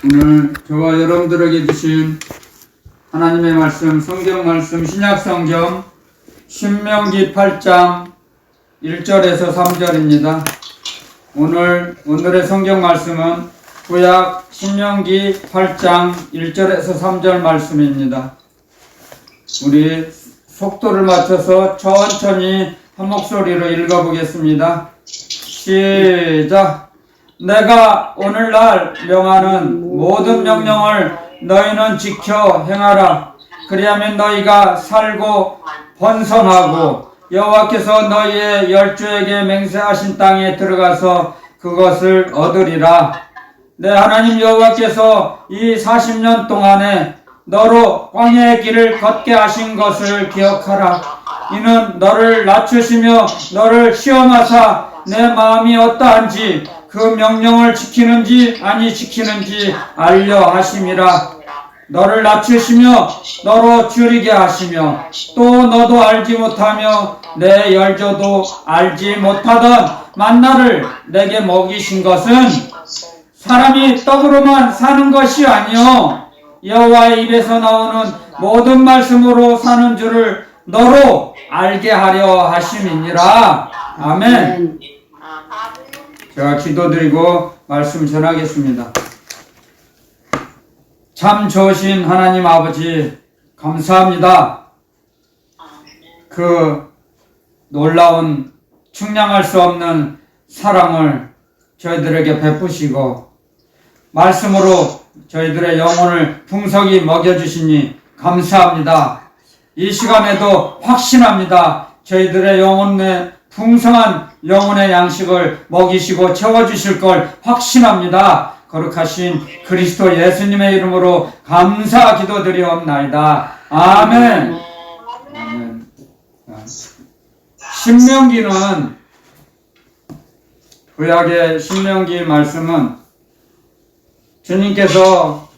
오늘 저와 여러분들에게 주신 하나님의 말씀, 성경 말씀, 신약 성경 신명기 8장 1절에서 3절입니다. 오늘의 성경 말씀은 구약 신명기 8장 1절에서 3절 말씀입니다. 우리 속도를 맞춰서 천천히 한 목소리로 읽어보겠습니다. 시작! 내가 오늘날 명하는 모든 명령을 너희는 지켜 행하라. 그리하면 너희가 살고 번성하고 여호와께서 너희의 열조에게 맹세하신 땅에 들어가서 그것을 얻으리라. 내 하나님 여호와께서 이 40년 동안에 너로 광야의 길을 걷게 하신 것을 기억하라. 이는 너를 낮추시며 너를 시험하사 내 마음이 어떠한지 그 명령을 지키는지 아니 지키는지 알려 하심이라. 너를 낮추시며 너로 줄이게 하시며 또 너도 알지 못하며 내 열조도 알지 못하던 만나를 내게 먹이신 것은 사람이 떡으로만 사는 것이 아니요 여호와의 입에서 나오는 모든 말씀으로 사는 줄을 너로 알게 하려 하심이니라. 아멘. 제가 기도드리고 말씀 전하겠습니다. 참 좋으신 하나님 아버지 감사합니다. 그 놀라운 측량할 수 없는 사랑을 저희들에게 베푸시고 말씀으로 저희들의 영혼을 풍성히 먹여주시니 감사합니다. 이 시간에도 확신합니다. 저희들의 영혼에 풍성한 영혼의 양식을 먹이시고 채워주실 걸 확신합니다. 거룩하신 그리스도 예수님의 이름으로 감사 기도드리옵나이다. 아멘. 아멘. 신명기는 구약의 신명기 말씀은 주님께서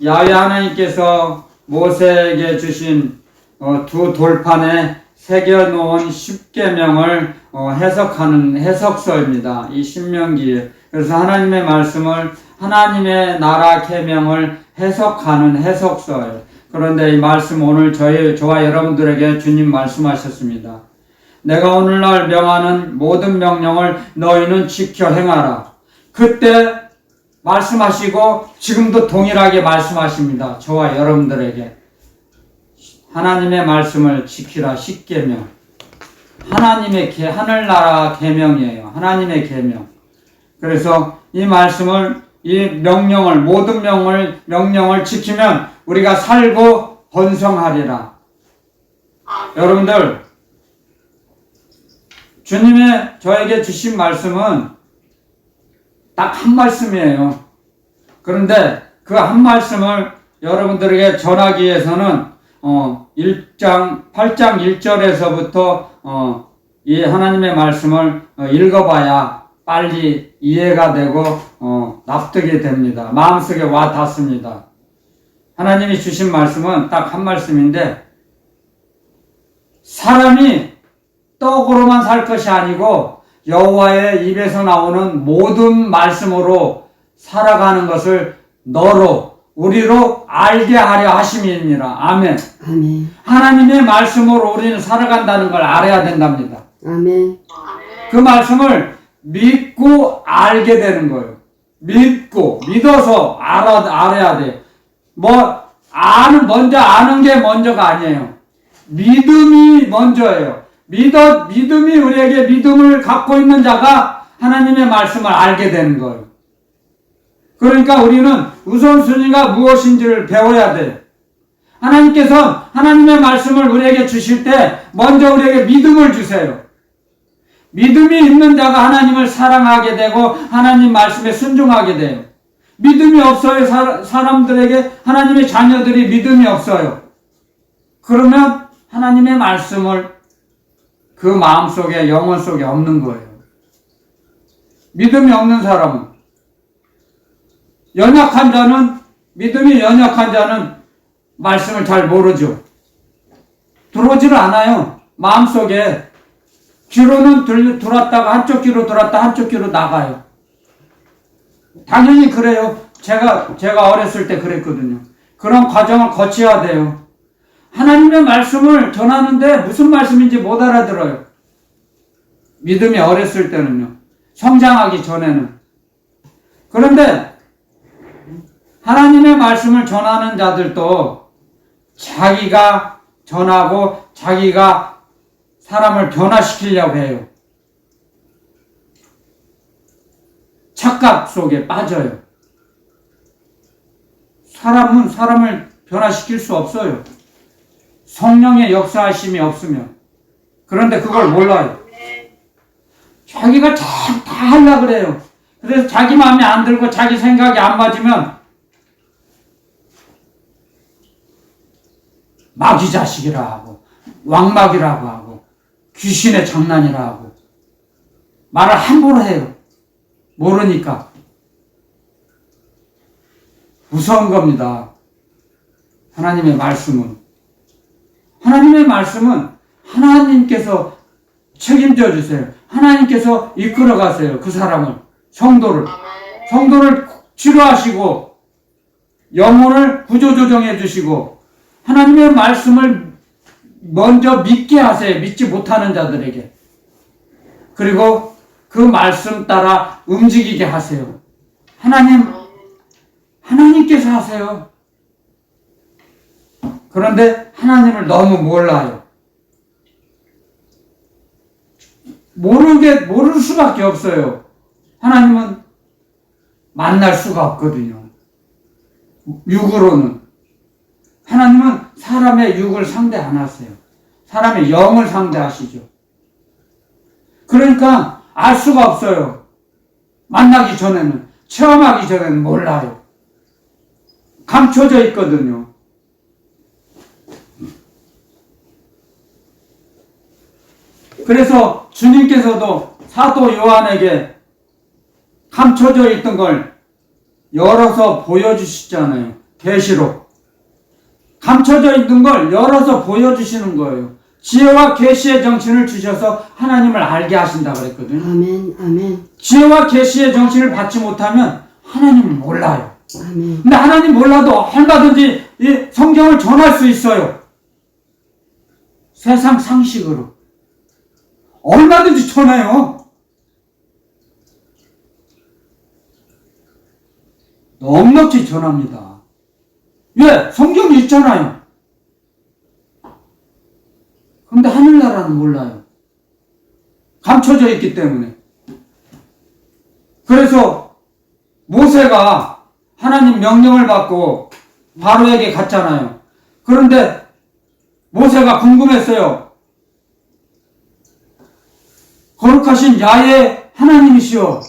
야훼 하나님께서 모세에게 주신 두 돌판에 새겨놓은 10계명을 해석하는 해석서입니다. 이 신명기. 그래서 하나님의 말씀을 하나님의 나라 계명을 해석하는 해석서예요. 그런데 이 말씀 오늘 저와 여러분들에게 주님 말씀하셨습니다. 내가 오늘날 명하는 모든 명령을 너희는 지켜 행하라. 그때 말씀하시고 지금도 동일하게 말씀하십니다. 저와 여러분들에게. 하나님의 말씀을 지키라. 10계명. 하나님의 하늘나라 계명이에요. 하나님의 계명. 그래서 이 말씀을 이 명령을 모든 명령을 지키면 우리가 살고 번성하리라. 여러분들 주님의 저에게 주신 말씀은 딱 한 말씀이에요. 그런데 그 한 말씀을 여러분들에게 전하기 위해서는 8장 1절에서부터 이 하나님의 말씀을 읽어봐야 빨리 이해가 되고 납득이 됩니다. 마음속에 와 닿습니다. 하나님이 주신 말씀은 딱 한 말씀인데 사람이 떡으로만 살 것이 아니고 여호와의 입에서 나오는 모든 말씀으로 살아가는 것을 우리로 알게 하려 하심이니라. 아멘. 아멘. 하나님의 말씀으로 우리는 살아간다는 걸 알아야 된답니다. 아멘. 그 말씀을 믿고 알게 되는 거예요. 믿어서 알아야 돼요. 먼저 아는 게 먼저가 아니에요. 믿음이 먼저예요. 믿음이 우리에게 믿음을 갖고 있는 자가 하나님의 말씀을 알게 되는 거예요. 그러니까 우리는 우선순위가 무엇인지를 배워야 돼요. 하나님께서 하나님의 말씀을 우리에게 주실 때 먼저 우리에게 믿음을 주세요. 믿음이 있는 자가 하나님을 사랑하게 되고 하나님 말씀에 순종하게 돼요. 믿음이 없어요. 사람들에게 하나님의 자녀들이 믿음이 없어요. 그러면 하나님의 말씀을 그 마음속에 영혼 속에 없는 거예요. 믿음이 없는 사람은 믿음이 연약한 자는 말씀을 잘 모르죠. 들어오지를 않아요. 마음속에 귀로는 들었다가 한쪽 귀로 들었다 한쪽 귀로 나가요. 당연히 그래요. 제가 어렸을 때 그랬거든요. 그런 과정을 거쳐야 돼요. 하나님의 말씀을 전하는데 무슨 말씀인지 못 알아들어요. 믿음이 어렸을 때는요. 성장하기 전에는. 그런데 하나님의 말씀을 전하는 자들도 자기가 전하고 자기가 사람을 변화시키려고 해요. 착각 속에 빠져요. 사람은 사람을 변화시킬 수 없어요. 성령의 역사하심이 없으면. 그런데 그걸 몰라요. 자기가 다 하려고 그래요. 그래서 자기 마음에 안 들고 자기 생각이 안 맞으면 마귀 자식이라 하고 왕마귀라고 하고 귀신의 장난이라 하고 말을 함부로 해요. 모르니까. 무서운 겁니다. 하나님의 말씀은. 하나님의 말씀은 하나님께서 책임져 주세요. 하나님께서 이끌어 가세요. 그 사람을. 성도를 치료하시고 영혼을 구조조정해 주시고 하나님의 말씀을 먼저 믿게 하세요. 믿지 못하는 자들에게. 그리고 그 말씀 따라 움직이게 하세요. 하나님께서 하세요. 그런데 하나님을 너무 몰라요. 모를 수밖에 없어요. 하나님은 만날 수가 없거든요. 육으로는. 하나님은 사람의 육을 상대 안 하세요. 사람의 영을 상대하시죠. 그러니까 알 수가 없어요. 만나기 전에는, 체험하기 전에는 몰라요. 감춰져 있거든요. 그래서 주님께서도 사도 요한에게 감춰져 있던 걸 열어서 보여주시잖아요. 계시록. 감춰져 있는 걸 열어서 보여주시는 거예요. 지혜와 계시의 정신을 주셔서 하나님을 알게 하신다 그랬거든요. 아멘, 아멘. 지혜와 계시의 정신을 받지 못하면 하나님을 몰라요. 아멘. 근데 하나님 몰라도 얼마든지 이 성경을 전할 수 있어요. 세상 상식으로. 얼마든지 전해요. 넉넉히 전합니다. 왜? 성경이 있잖아요. 그런데 하늘나라는 몰라요. 감춰져 있기 때문에. 그래서 모세가 하나님 명령을 받고 바로에게 갔잖아요. 그런데 모세가 궁금했어요. 거룩하신 야훼 하나님이시여,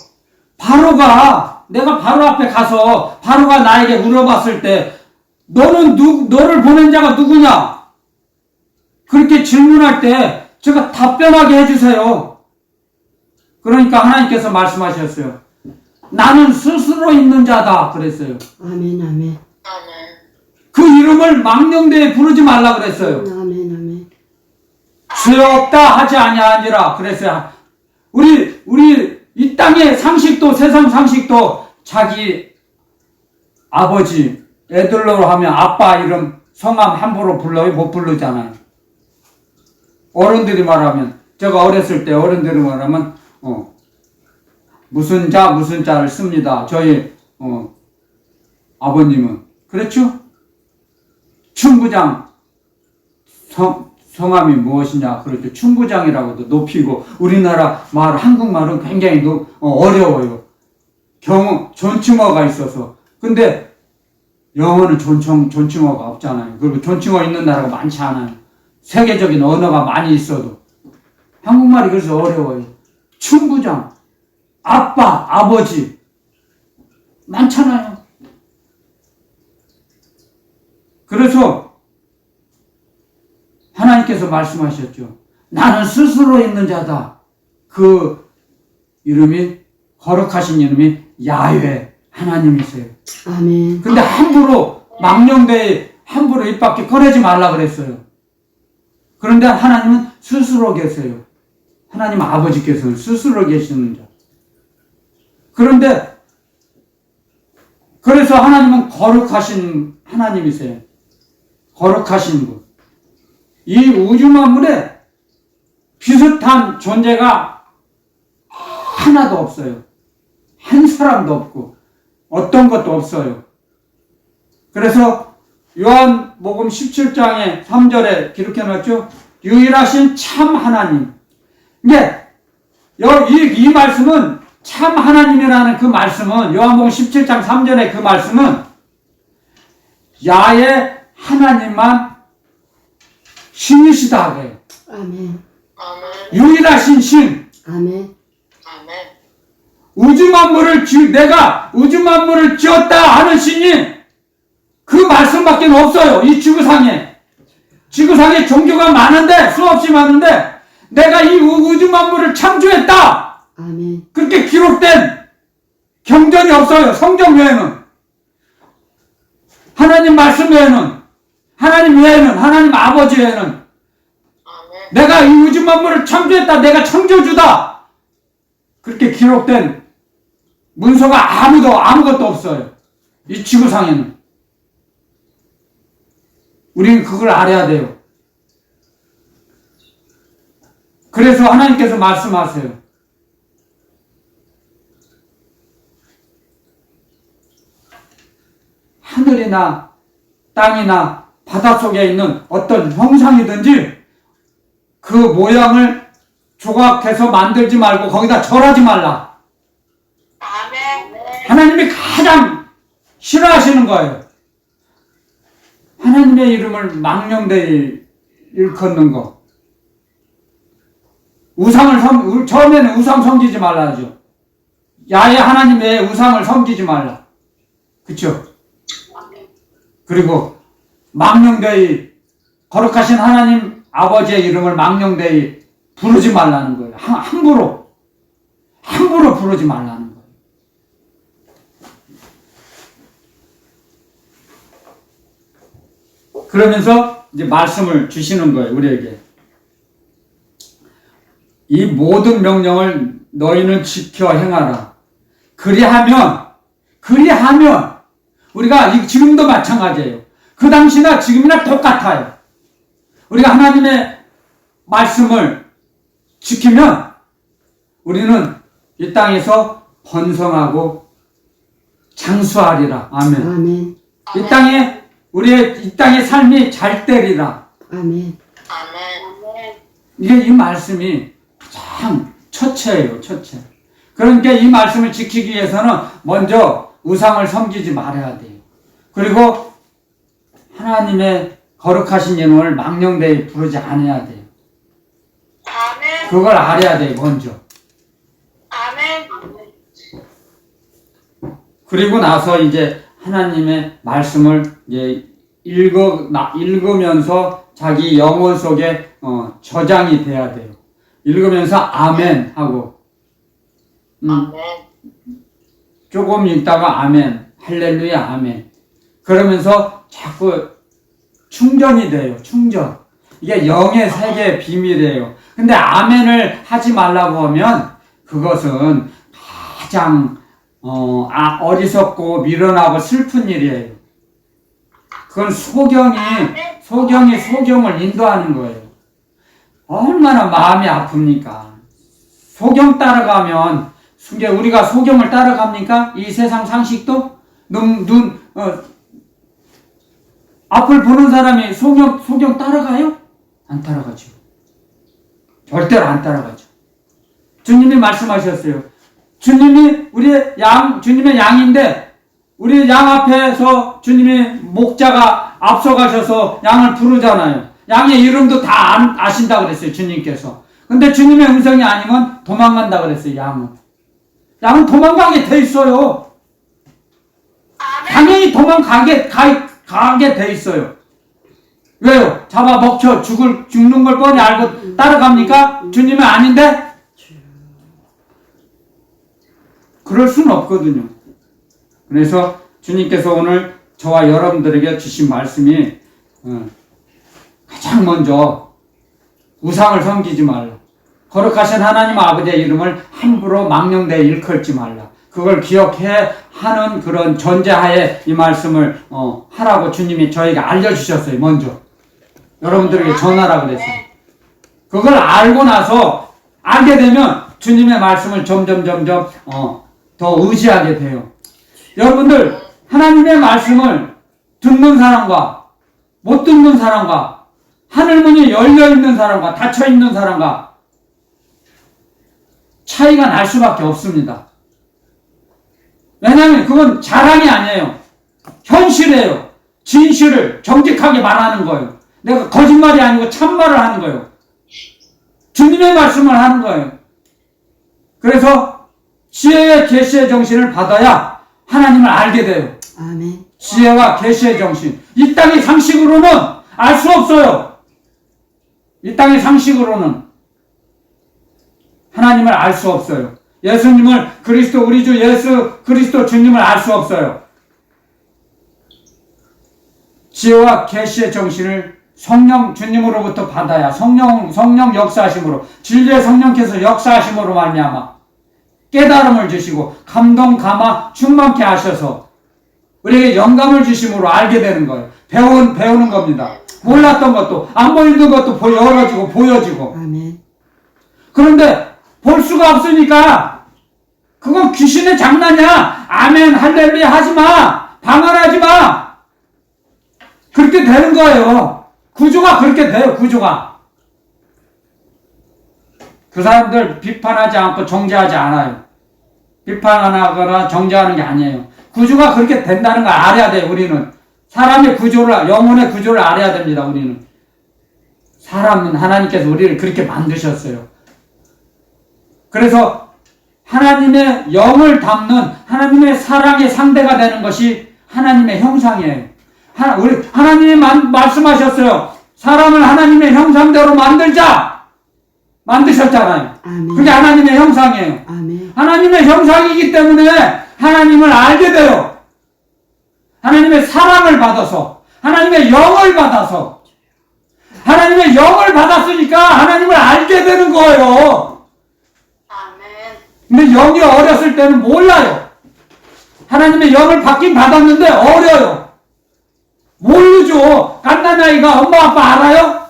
내가 바로 앞에 가서 바로가 나에게 물어봤을 때 너를 보낸 자가 누구냐? 그렇게 질문할 때 제가 답변하게 해주세요. 그러니까 하나님께서 말씀하셨어요. 나는 스스로 있는 자다 그랬어요. 아멘, 아멘. 그 이름을 망령되에 부르지 말라 그랬어요. 아멘, 아멘. 죄 없다 하지 아니하니라 그랬어요. 우리 이 땅의 상식도, 세상 상식도 자기 아버지 애들로 하면 아빠 이름 성함 함부로 불러요? 못 부르잖아요. 어른들이 말하면, 제가 어렸을 때 어른들이 말하면 무슨 자를 씁니다. 저희 아버님은. 그렇죠? 춘부장 성함이 무엇이냐? 그렇죠. 춘부장이라고도 높이고, 우리나라 한국말은 굉장히 어려워요. 존칭어가 있어서. 근데 영어는 존칭어가 없잖아요. 그리고 존칭어 있는 나라가 많지 않아요. 세계적인 언어가 많이 있어도. 한국말이 그래서 어려워요. 춘부장, 아빠, 아버지. 많잖아요. 그래서 하나님께서 말씀하셨죠. 나는 스스로 있는 자다. 그 이름이, 거룩하신 이름이 야훼 하나님이세요. 아멘. 근데 함부로 망령되이 함부로 입 밖에 꺼내지 말라 그랬어요. 그런데 하나님은 스스로 계세요. 하나님 아버지께서는 스스로 계시는 자. 그런데 그래서 하나님은 거룩하신 하나님이세요. 거룩하신 분. 이 우주 만물에 비슷한 존재가 하나도 없어요. 한 사람도 없고 어떤 것도 없어요. 그래서 요한복음 17장에 3절에 기록해놨죠. 유일하신 참 하나님. 이게 이 말씀은 참 하나님이라는 그 말씀은 요한복음 17장 3절의 그 말씀은 야의 하나님만 신이시다 그래요. 아멘. 유일하신 신. 아멘. 내가 우주 만물을 지었다 하는 신이 그 말씀밖에 없어요. 이 지구상에. 지구상에 종교가 많은데, 수없이 많은데, 내가 이 우주 만물을 창조했다! 아멘. 그렇게 기록된 경전이 없어요. 성경 외에는. 하나님 말씀 외에는. 하나님 외에는. 하나님 아버지 외에는. 내가 이 우주 만물을 창조했다. 내가 창조주다. 그렇게 기록된 문서가 아무것도 없어요. 이 지구상에는. 우리는 그걸 알아야 돼요. 그래서 하나님께서 말씀하세요. 하늘이나 땅이나 바닷속에 있는 어떤 형상이든지 그 모양을 조각해서 만들지 말고 거기다 절하지 말라. 하나님이 가장 싫어하시는 거예요. 하나님의 이름을 망령되이 일컫는 거. 처음에는 우상 섬기지 말라죠. 야외 하나님의 우상을 섬기지 말라. 그쵸? 그리고 망령되이 거룩하신 하나님 아버지의 이름을 망령되이 부르지 말라는 거예요. 함부로 부르지 말라는 거예요. 그러면서 이제 말씀을 주시는 거예요, 우리에게. 이 모든 명령을 너희는 지켜 행하라. 그리하면 우리가 지금도 마찬가지예요. 그 당시나 지금이나 똑같아요. 우리가 하나님의 말씀을 지키면 우리는 이 땅에서 번성하고 장수하리라. 아멘. 아멘. 이 땅의 삶이 잘 되리라. 아멘. 이게 이 말씀이 가장 첫째예요, 첫째. 그러니까 이 말씀을 지키기 위해서는 먼저 우상을 섬기지 말아야 돼요. 그리고 하나님의 거룩하신 이름을 망령되이 부르지 않아야 돼요. 그걸 알아야 돼요, 먼저. 그리고 나서 이제 하나님의 말씀을 이제 읽으면서 자기 영혼 속에 저장이 돼야 돼요. 읽으면서 아멘 하고 조금 읽다가 아멘, 할렐루야, 아멘. 그러면서 자꾸 충전이 돼요. 충전. 이게 영의 세계의 비밀이에요. 근데 아멘을 하지 말라고 하면 그것은 가장 어리석고 미련하고 슬픈 일이에요. 그건 소경이 소경을 인도하는 거예요. 얼마나 마음이 아픕니까? 소경 따라가면, 우리가 소경을 따라갑니까? 이 세상 상식도? 앞을 보는 사람이 소경 따라가요? 안 따라가죠. 절대로 안 따라가죠. 주님이 말씀하셨어요. 주님이 주님의 양인데, 우리 양 앞에서 주님이 목자가 앞서가셔서 양을 부르잖아요. 양의 이름도 다 아신다 그랬어요, 주님께서. 근데 주님의 음성이 아니면 도망간다 그랬어요, 양은. 양은 도망가게 돼 있어요. 당연히 도망가게 돼 있어요. 왜요? 잡아 먹혀 죽는 걸 뻔히 알고 따라갑니까? 주님은 아닌데? 그럴 수는 없거든요. 그래서 주님께서 오늘 저와 여러분들에게 주신 말씀이 가장 먼저 우상을 섬기지 말라. 거룩하신 하나님 아버지의 이름을 함부로 망령되이 일컬지 말라. 그걸 기억해 하는 그런 전제하에 이 말씀을 하라고 주님이 저에게 알려주셨어요. 먼저 여러분들에게 전하라 그랬어요. 그걸 알고 나서 알게 되면 주님의 말씀을 점점 더 의지하게 돼요. 여러분들 하나님의 말씀을 듣는 사람과 못 듣는 사람과 하늘문이 열려있는 사람과 닫혀있는 사람과 차이가 날 수밖에 없습니다. 왜냐하면 그건 자랑이 아니에요. 현실이에요. 진실을 정직하게 말하는 거예요. 내가 거짓말이 아니고 참말을 하는 거예요. 주님의 말씀을 하는 거예요. 그래서 지혜의 계시의 정신을 받아야 하나님을 알게 돼요. 아멘. 지혜와 계시의 정신. 이 땅의 상식으로는 알 수 없어요. 이 땅의 상식으로는 하나님을 알 수 없어요. 예수님을 그리스도 우리 주 예수 그리스도 주님을 알 수 없어요. 지혜와 계시의 정신을 성령 주님으로부터 받아야 성령 역사하심으로 진리의 성령께서 역사하심으로 말미암아 깨달음을 주시고 감동 감화 충만케 하셔서 우리에게 영감을 주심으로 알게 되는 거예요. 배우는 겁니다. 몰랐던 것도 안 보이는 것도 열어지고 보여지고. 아멘. 그런데 볼 수가 없으니까 그건 귀신의 장난이야. 아멘 할렐루야 하지마. 방언하지마. 그렇게 되는 거예요. 구조가 그렇게 돼요. 구조가. 그 사람들 비판하지 않고 정죄하지 않아요. 비판하거나 정죄하는 게 아니에요. 구조가 그렇게 된다는 걸 알아야 돼요. 우리는 사람의 구조를, 영혼의 구조를 알아야 됩니다. 우리는 사람은 하나님께서 우리를 그렇게 만드셨어요. 그래서 하나님의 영을 담는 하나님의 사랑의 상대가 되는 것이 하나님의 형상이에요. 하나님이 말씀하셨어요. 사람을 하나님의 형상대로 만드셨잖아요. 아멘. 그게 하나님의 형상이에요. 아멘. 하나님의 형상이기 때문에 하나님을 알게 돼요. 하나님의 사랑을 받아서, 하나님의 영을 받아서, 하나님의 영을 받았으니까 하나님을 알게 되는 거예요. 근데 영이 어렸을 때는 몰라요. 하나님의 영을 받긴 받았는데 어려요. 모르죠. 갓난아이가 엄마 아빠 알아요?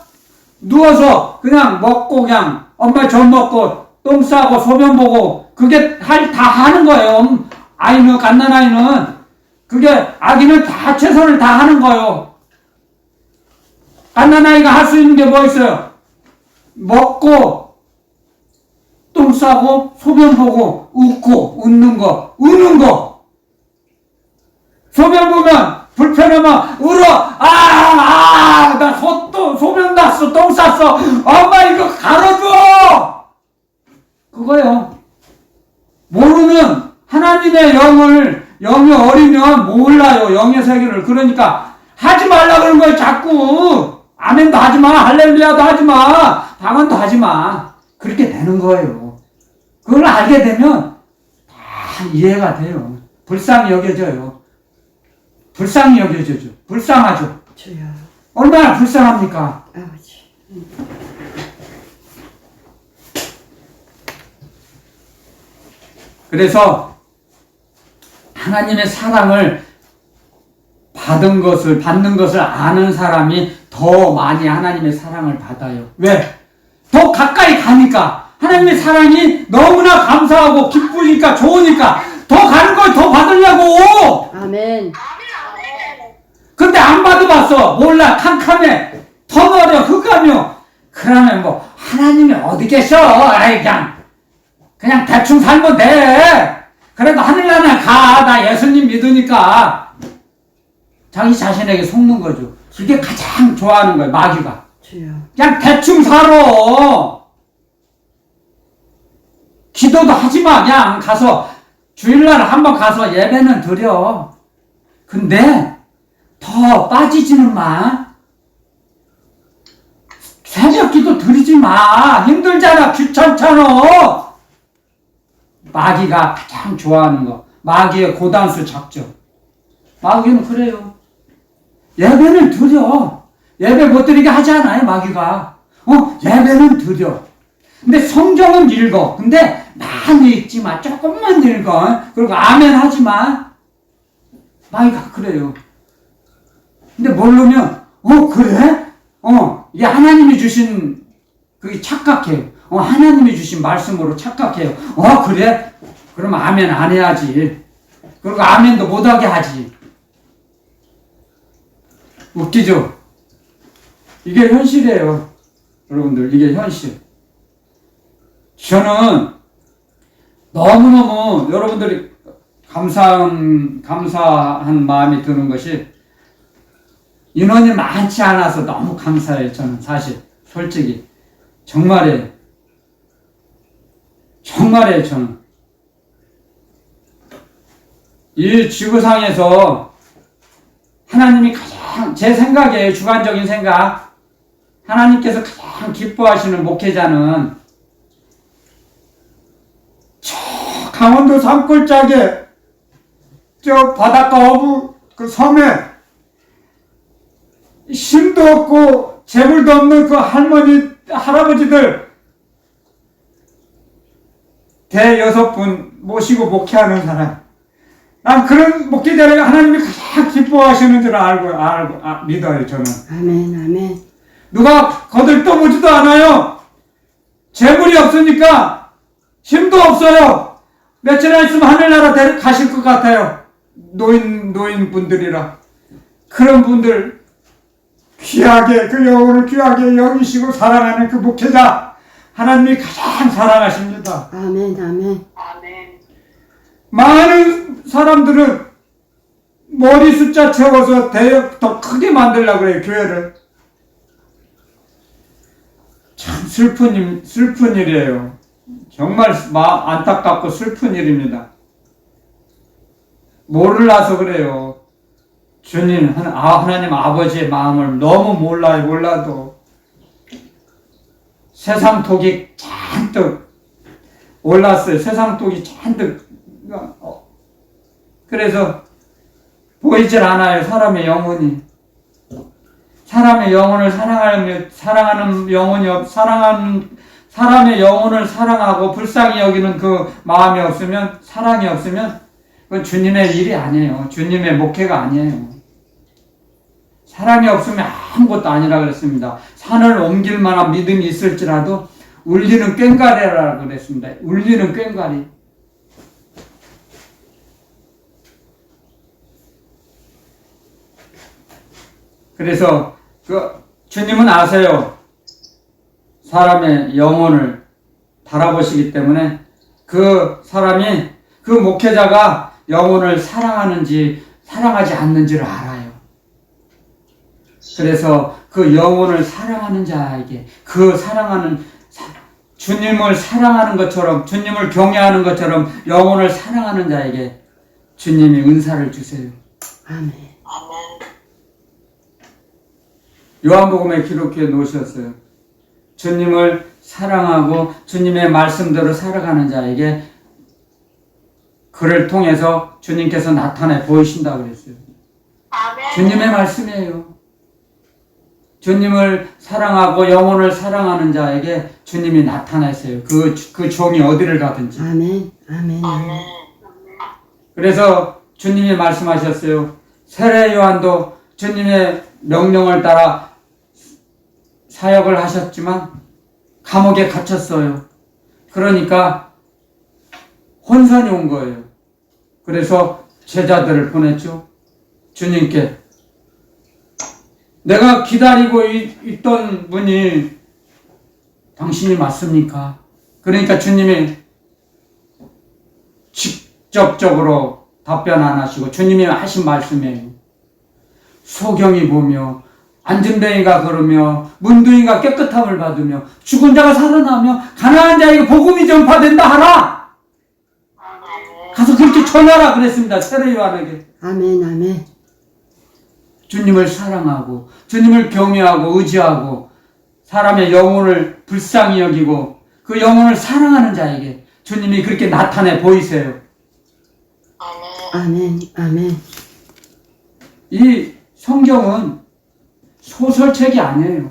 누워서 그냥 먹고 그냥 엄마 젖 먹고 똥 싸고 소변 보고 그게 다 하는 거예요. 아이는 갓난아이는 그게 아기는 다 최선을 다 하는 거예요. 갓난아이가 할 수 있는 게 뭐 있어요? 먹고 똥 싸고 소변 보고 웃고 웃는 거 우는 거. 소변 보면 불편하면 울어. 나 소변 났어. 똥 쌌어. 엄마 이거 갈아줘. 그거요. 모르는 하나님의 영이 어리면 몰라요. 영의 세계를. 그러니까 하지 말라 그런 거예요. 자꾸 아멘도 하지 마. 할렐루야도 하지 마. 방언도 하지 마. 그렇게 되는 거예요. 그걸 알게 되면 다 이해가 돼요. 불쌍히 여겨져요. 불쌍히 여겨져죠. 불쌍하죠. 주여. 얼마나 불쌍합니까? 아버지. 그래서 하나님의 사랑을 받는 것을 아는 사람이 더 많이 하나님의 사랑을 받아요. 왜? 더 가까이 가니까. 하나님의 사랑이 너무나 감사하고 기쁘니까 좋으니까 더 가는 걸 더 받으려고. 아멘. 근데 안 받아봤어. 몰라. 캄캄해. 터널에 흑하며. 그러면 뭐 하나님이 어디 계셔? 아이 그냥 대충 살면 돼. 그래도 하늘나라 가. 나 예수님 믿으니까. 자기 자신에게 속는 거죠. 그게 가장 좋아하는 거예요. 마귀가. 주여. 그냥 대충 살아. 기도도 하지 마. 그냥 가서 주일날 한번 가서 예배는 드려. 근데 더 빠지지는 마. 새벽 기도 드리지 마. 힘들잖아. 귀찮잖아. 마귀가 가장 좋아하는 거. 마귀의 고단수 작전. 마귀는 그래요. 예배는 드려. 예배 못 드리게 하지 않아요. 마귀가. 예배는 드려. 근데 성경은 읽어. 근데 많이 읽지 마. 조금만 읽어. 그리고 아멘 하지 마. 마이가 그래요. 근데 모르면, 그래? 이게 하나님이 주신, 그게 착각해요. 하나님이 주신 말씀으로 착각해요. 그래? 그러면 아멘 안 해야지. 그리고 아멘도 못하게 하지. 웃기죠? 이게 현실이에요. 여러분들, 이게 현실. 저는 너무너무 여러분들이 감사한 마음이 드는 것이 인원이 많지 않아서 너무 감사해요. 저는 사실 솔직히 정말이에요. 저는 이 지구상에서 하나님이 가장 제 생각에 주관적인 생각 하나님께서 가장 기뻐하시는 목회자는 저 강원도 산골짜기에 저 바닷가 어부 그 섬에 힘도 없고 재물도 없는 그 할머니 할아버지들 대6분 모시고 목회하는 사람. 난 그런 목회자를 하나님이 가장 기뻐하시는 줄 알고 믿어요, 저는. 아멘, 아멘. 누가 거들떠보지도 않아요. 재물이 없으니까 힘도 없어요. 며칠 안 있으면 하늘나라 가실 것 같아요. 노인분들이라. 그런 분들 귀하게, 그 영혼을 귀하게 여기시고 사랑하는 그 목회자, 하나님이 가장 사랑하십니다. 아멘, 아멘. 많은 사람들은 머리 숫자 채워서 더 크게 만들려고 그래요, 교회를. 참 슬픈 일이에요. 정말 안타깝고 슬픈 일입니다. 몰라서 그래요. 주님, 하나님 아버지의 마음을 너무 몰라도 세상 독이 잔뜩 올랐어요. 세상 독이 잔뜩. 그래서 보이질 않아요. 사람의 영혼이. 사람의 영혼을 사랑하는 영혼이 사람의 영혼을 사랑하고 불쌍히 여기는 그 마음이 없으면, 사랑이 없으면 그건 주님의 일이 아니에요. 주님의 목회가 아니에요. 사랑이 없으면 아무것도 아니라 그랬습니다. 산을 옮길 만한 믿음이 있을지라도 울리는 꽹과리라 그랬습니다. 울리는 꽹과리. 그래서 주님은 아세요. 사람의 영혼을 바라보시기 때문에 그 사람이, 그 목회자가 영혼을 사랑하는지 사랑하지 않는지를 알아요. 그래서 그 영혼을 사랑하는 자에게, 주님을 사랑하는 것처럼, 주님을 경외하는 것처럼 영혼을 사랑하는 자에게 주님이 은사를 주세요. 아멘. 요한복음에 기록해 놓으셨어요. 주님을 사랑하고 주님의 말씀대로 살아가는 자에게 그를 통해서 주님께서 나타내 보이신다고 그랬어요. 주님의 말씀이에요. 주님을 사랑하고 영혼을 사랑하는 자에게 주님이 나타나세요. 그 종이 어디를 가든지. 아멘. 아멘. 그래서 주님이 말씀하셨어요. 세례 요한도 주님의 명령을 따라 사역을 하셨지만 감옥에 갇혔어요. 그러니까 혼선이 온 거예요. 그래서 제자들을 보냈죠. 주님께. 내가 기다리고 있던 분이 당신이 맞습니까? 그러니까 주님이 직접적으로 답변 안 하시고 주님이 하신 말씀이에요. 소경이 보며 안진뱅이가 걸으며 문둥이가 깨끗함을 받으며 죽은 자가 살아나며 가난한 자에게 복음이 전파된다 하라. 가서 그렇게 전하라 그랬습니다. 세례 요한에게. 아멘. 아멘. 주님을 사랑하고 주님을 경외하고 의지하고 사람의 영혼을 불쌍히 여기고 그 영혼을 사랑하는 자에게 주님이 그렇게 나타내 보이세요. 아멘. 아멘. 이 성경은 소설책이 아니에요.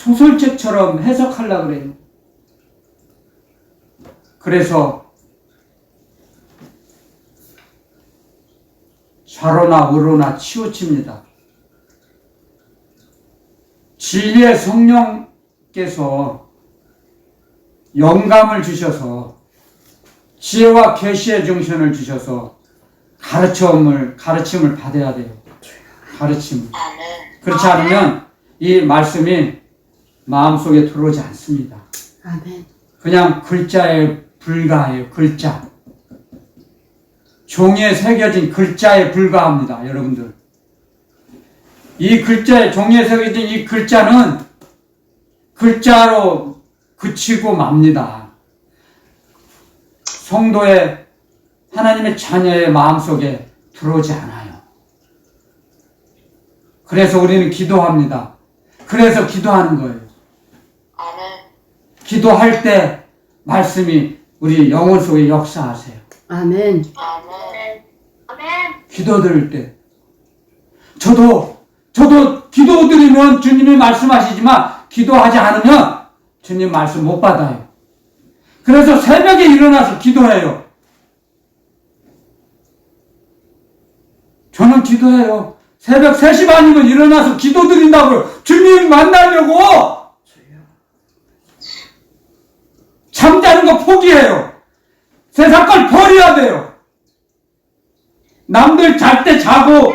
소설책처럼 해석하려고 그래요. 그래서 좌로나 우로나 치우칩니다. 진리의 성령께서 영감을 주셔서 지혜와 계시의 정신을 주셔서 가르침을 받아야 돼요. 가르침을. 그렇지 않으면 이 말씀이 마음속에 들어오지 않습니다. 아멘. 그냥 글자에 불과해요. 글자. 종이에 새겨진 글자에 불과합니다. 여러분들. 이 글자에, 종이에 새겨진 이 글자는 글자로 그치고 맙니다. 성도의, 하나님의 자녀의 마음속에 들어오지 않아요. 그래서 우리는 기도합니다. 그래서 기도하는 거예요. 기도할 때 말씀이 우리 영혼 속에 역사하세요. 아멘. 기도 드릴 때. 저도 기도 드리면 주님이 말씀하시지만 기도하지 않으면 주님 말씀 못 받아요. 그래서 새벽에 일어나서 기도해요. 저는 기도해요. 새벽 3시 반이면 일어나서 기도 드린다고요. 주님 만나려고! 잠자는 거 포기해요. 세상 걸 버려야 돼요. 남들 잘 때 자고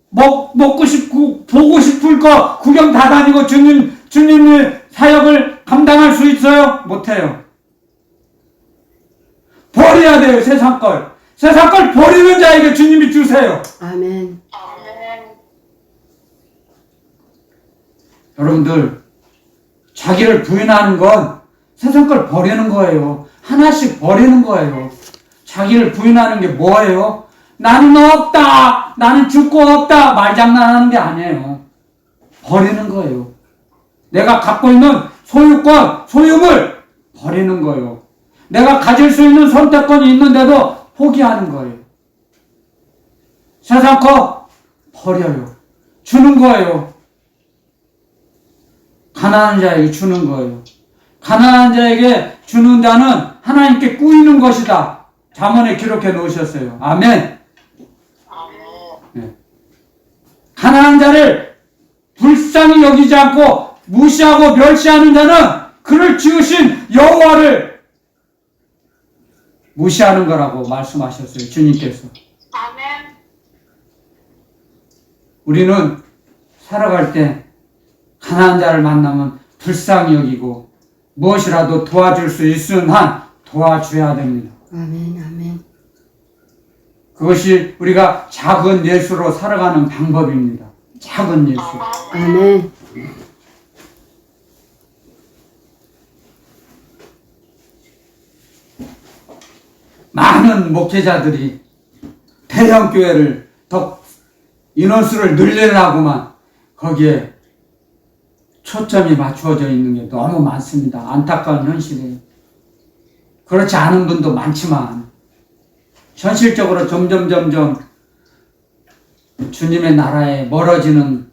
먹고 싶고 보고 싶을 거 구경 다 다니고 주님의 사역을 감당할 수 있어요? 못해요. 버려야 돼요. 세상 걸. 세상 걸 버리는 자에게 주님이 주세요. 아멘. 여러분들, 자기를 부인하는 건 세상 걸 버리는 거예요. 하나씩 버리는 거예요. 자기를 부인하는 게 뭐예요? 나는 없다! 나는 죽고 없다! 말장난하는 게 아니에요. 버리는 거예요. 내가 갖고 있는 소유권, 소유물 버리는 거예요. 내가 가질 수 있는 선택권이 있는데도 포기하는 거예요. 세상 거 버려요. 주는 거예요. 가난한 자에게 주는 거예요. 가난한 자에게 주는 자는 하나님께 꾸이는 것이다. 잠언에 기록해 놓으셨어요. 아멘. 네. 가난한 자를 불쌍히 여기지 않고 무시하고 멸시하는 자는 그를 지으신 여호와를 무시하는 거라고 말씀하셨어요. 주님께서. 우리는 살아갈 때 가난한 자를 만나면 불쌍히 여기고 무엇이라도 도와줄 수 있는 한 도와줘야 됩니다. 아멘. 아멘. 그것이 우리가 작은 예수로 살아가는 방법입니다. 작은 예수. 아멘. 많은 목회자들이 대형 교회를 더 인원수를 늘리려고만 거기에 초점이 맞추어져 있는 게 너무 많습니다. 안타까운 현실이에요. 그렇지 않은 분도 많지만 현실적으로 점점 주님의 나라에 멀어지는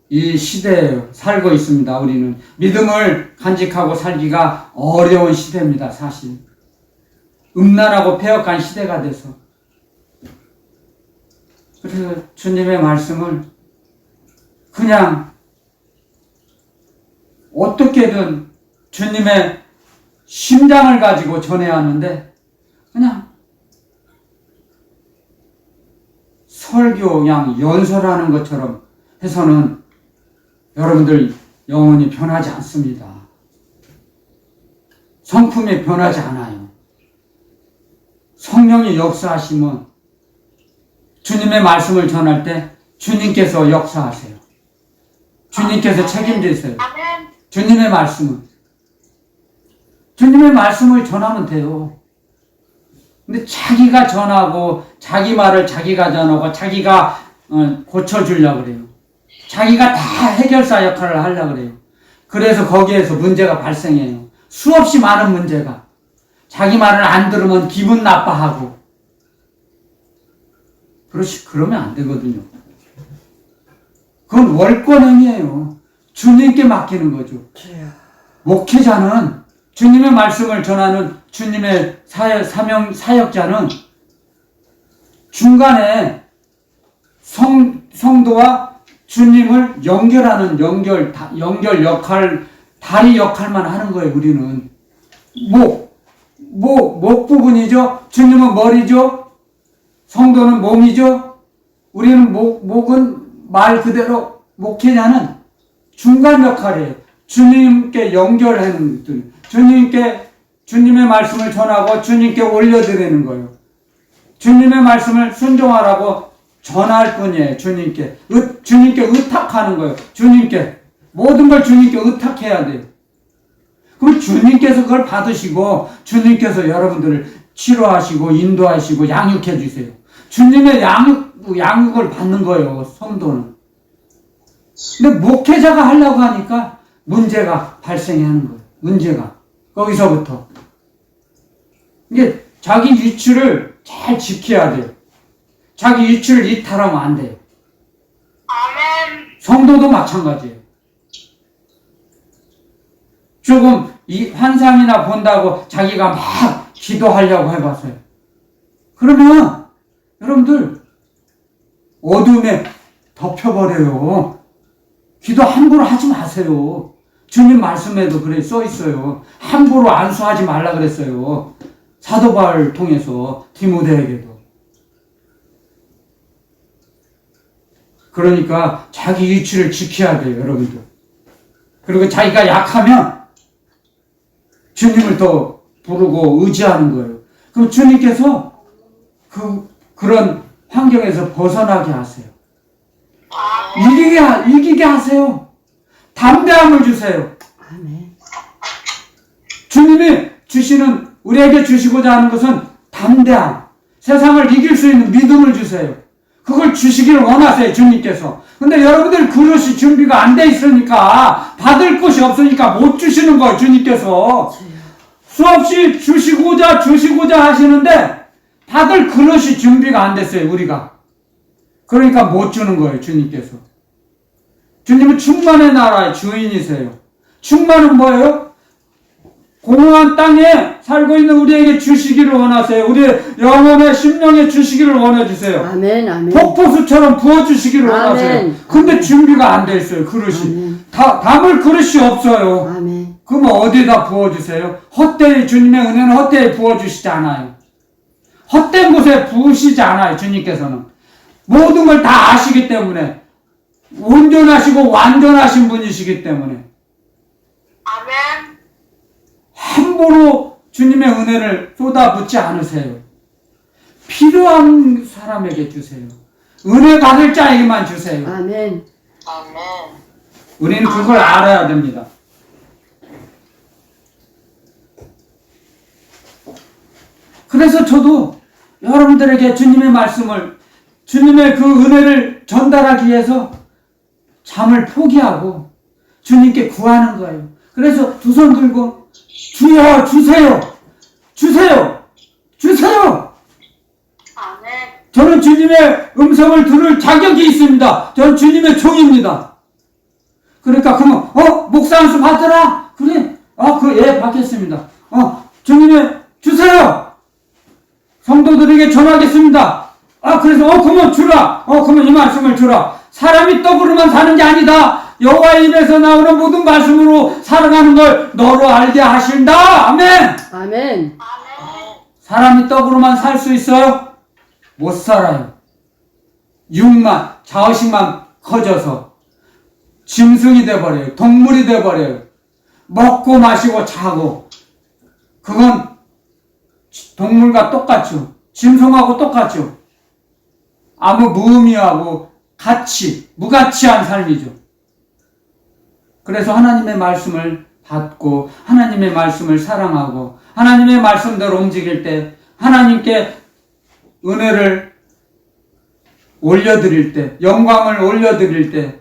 이 시대에 살고 있습니다. 우리는 믿음을 간직하고 살기가 어려운 시대입니다. 사실 음란하고 폐역한 시대가 돼서. 그래서 주님의 말씀을 그냥 어떻게든 주님의 심장을 가지고 전해야 하는데 그냥 설교 그냥 연설하는 것처럼 해서는 여러분들 영혼이 변하지 않습니다. 성품이 변하지 않아요. 성령이 역사하시면 주님의 말씀을 전할 때 주님께서 역사하세요. 주님께서 책임지세요. 주님의 말씀을 전하면 돼요. 근데 자기가 전하고 자기 말을 자기가 전하고 자기가 고쳐주려고 그래요. 자기가 다 해결사 역할을 하려고 그래요. 그래서 거기에서 문제가 발생해요. 수없이 많은 문제가. 자기 말을 안 들으면 기분 나빠하고. 그러면 안 되거든요. 그건 월권행위예요. 주님께 맡기는 거죠. 목회자는 주님의 말씀을 전하는 주님의 사역자는 중간에 성도와 주님을 연결하는 연결 역할, 다리 역할만 하는 거예요, 우리는. 목 부분이죠. 주님은 머리죠. 성도는 몸이죠. 우리는 목은 말 그대로 목회자는 중간 역할이에요. 주님께 연결하는 분. 주님의 말씀을 전하고 주님께 올려드리는 거예요. 주님의 말씀을 순종하라고 전할 뿐이에요. 주님께 의탁하는 거예요. 주님께 모든 걸 주님께 의탁해야 돼요. 그럼 주님께서 그걸 받으시고 주님께서 여러분들을 치료하시고 인도하시고 양육해 주세요. 주님의 양육을 받는 거예요. 성도는. 근데 목회자가 하려고 하니까 문제가 발생하는 거예요. 문제가 거기서부터 이게 자기 위치를 잘 지켜야 돼요. 자기 위치를 이탈하면 안 돼요. 성도도 마찬가지예요. 조금 이 환상이나 본다고 자기가 막 기도하려고 해봤어요. 그러면 여러분들 어둠에 덮여버려요. 기도 함부로 하지 마세요. 주님 말씀에도 그래 써 있어요. 함부로 안수하지 말라 그랬어요. 사도 바울을 통해서 디모데에게도. 그러니까 자기 위치를 지켜야 돼요, 여러분들. 그리고 자기가 약하면 주님을 더 부르고 의지하는 거예요. 그럼 주님께서 그런 환경에서 벗어나게 하세요. 이기게 하세요. 담대함을 주세요. 아멘. 주님이 우리에게 주시고자 하는 것은 담대함. 세상을 이길 수 있는 믿음을 주세요. 그걸 주시기를 원하세요, 주님께서. 근데 여러분들 그릇이 준비가 안 돼 있으니까, 받을 것이 없으니까 못 주시는 거예요, 주님께서. 수없이 주시고자 하시는데, 받을 그릇이 준비가 안 됐어요, 우리가. 그러니까 못 주는 거예요, 주님께서. 주님은 충만의 나라의 주인이세요. 충만은 뭐예요? 공허한 땅에 살고 있는 우리에게 주시기를 원하세요. 우리의 영혼의 심령에 주시기를 원해주세요. 아멘, 아멘. 폭포수처럼 부어주시기를 아멘. 원하세요. 근데 아멘. 준비가 안 돼 있어요, 그릇이. 아멘. 담을 그릇이 없어요. 아멘. 그럼 어디다 부어주세요? 헛되이 주님의 은혜는 헛되이 부어주시지 않아요. 헛된 곳에 부으시지 않아요, 주님께서는. 모든 걸 다 아시기 때문에. 온전하시고 완전하신 분이시기 때문에. 아멘. 함부로 주님의 은혜를 쏟아붓지 않으세요. 필요한 사람에게 주세요. 은혜 받을 자에게만 주세요. 아멘. 아멘. 우리는 그걸 알아야 됩니다. 그래서 저도 여러분들에게 주님의 말씀을, 주님의 그 은혜를 전달하기 위해서 잠을 포기하고 주님께 구하는 거예요. 그래서 두 손 들고 주여 주세요. 주세요. 주세요. 아멘. 저는 주님의 음성을 들을 자격이 있습니다. 저는 주님의 종입니다. 그러니까 그러면 목사 안수 받으라. 그래. 예, 받겠습니다. 주님의 주세요. 성도들에게 전하겠습니다. 그래서 그러면 주라. 그러면 이 말씀을 주라. 사람이 떡으로만 사는 게 아니다. 여호와의 입에서 나오는 모든 말씀으로 살아가는 걸 너로 알게 하신다. 아멘. 아멘. 아멘. 사람이 떡으로만 살 수 있어요? 못 살아요. 육만, 자의식만 커져서 짐승이 돼버려요. 동물이 돼버려요. 먹고 마시고 자고. 그건 동물과 똑같죠. 짐승하고 똑같죠. 아무 무의미하고 무가치한 삶이죠. 그래서 하나님의 말씀을 받고 하나님의 말씀을 사랑하고 하나님의 말씀대로 움직일 때 하나님께 은혜를 올려드릴 때 영광을 올려드릴 때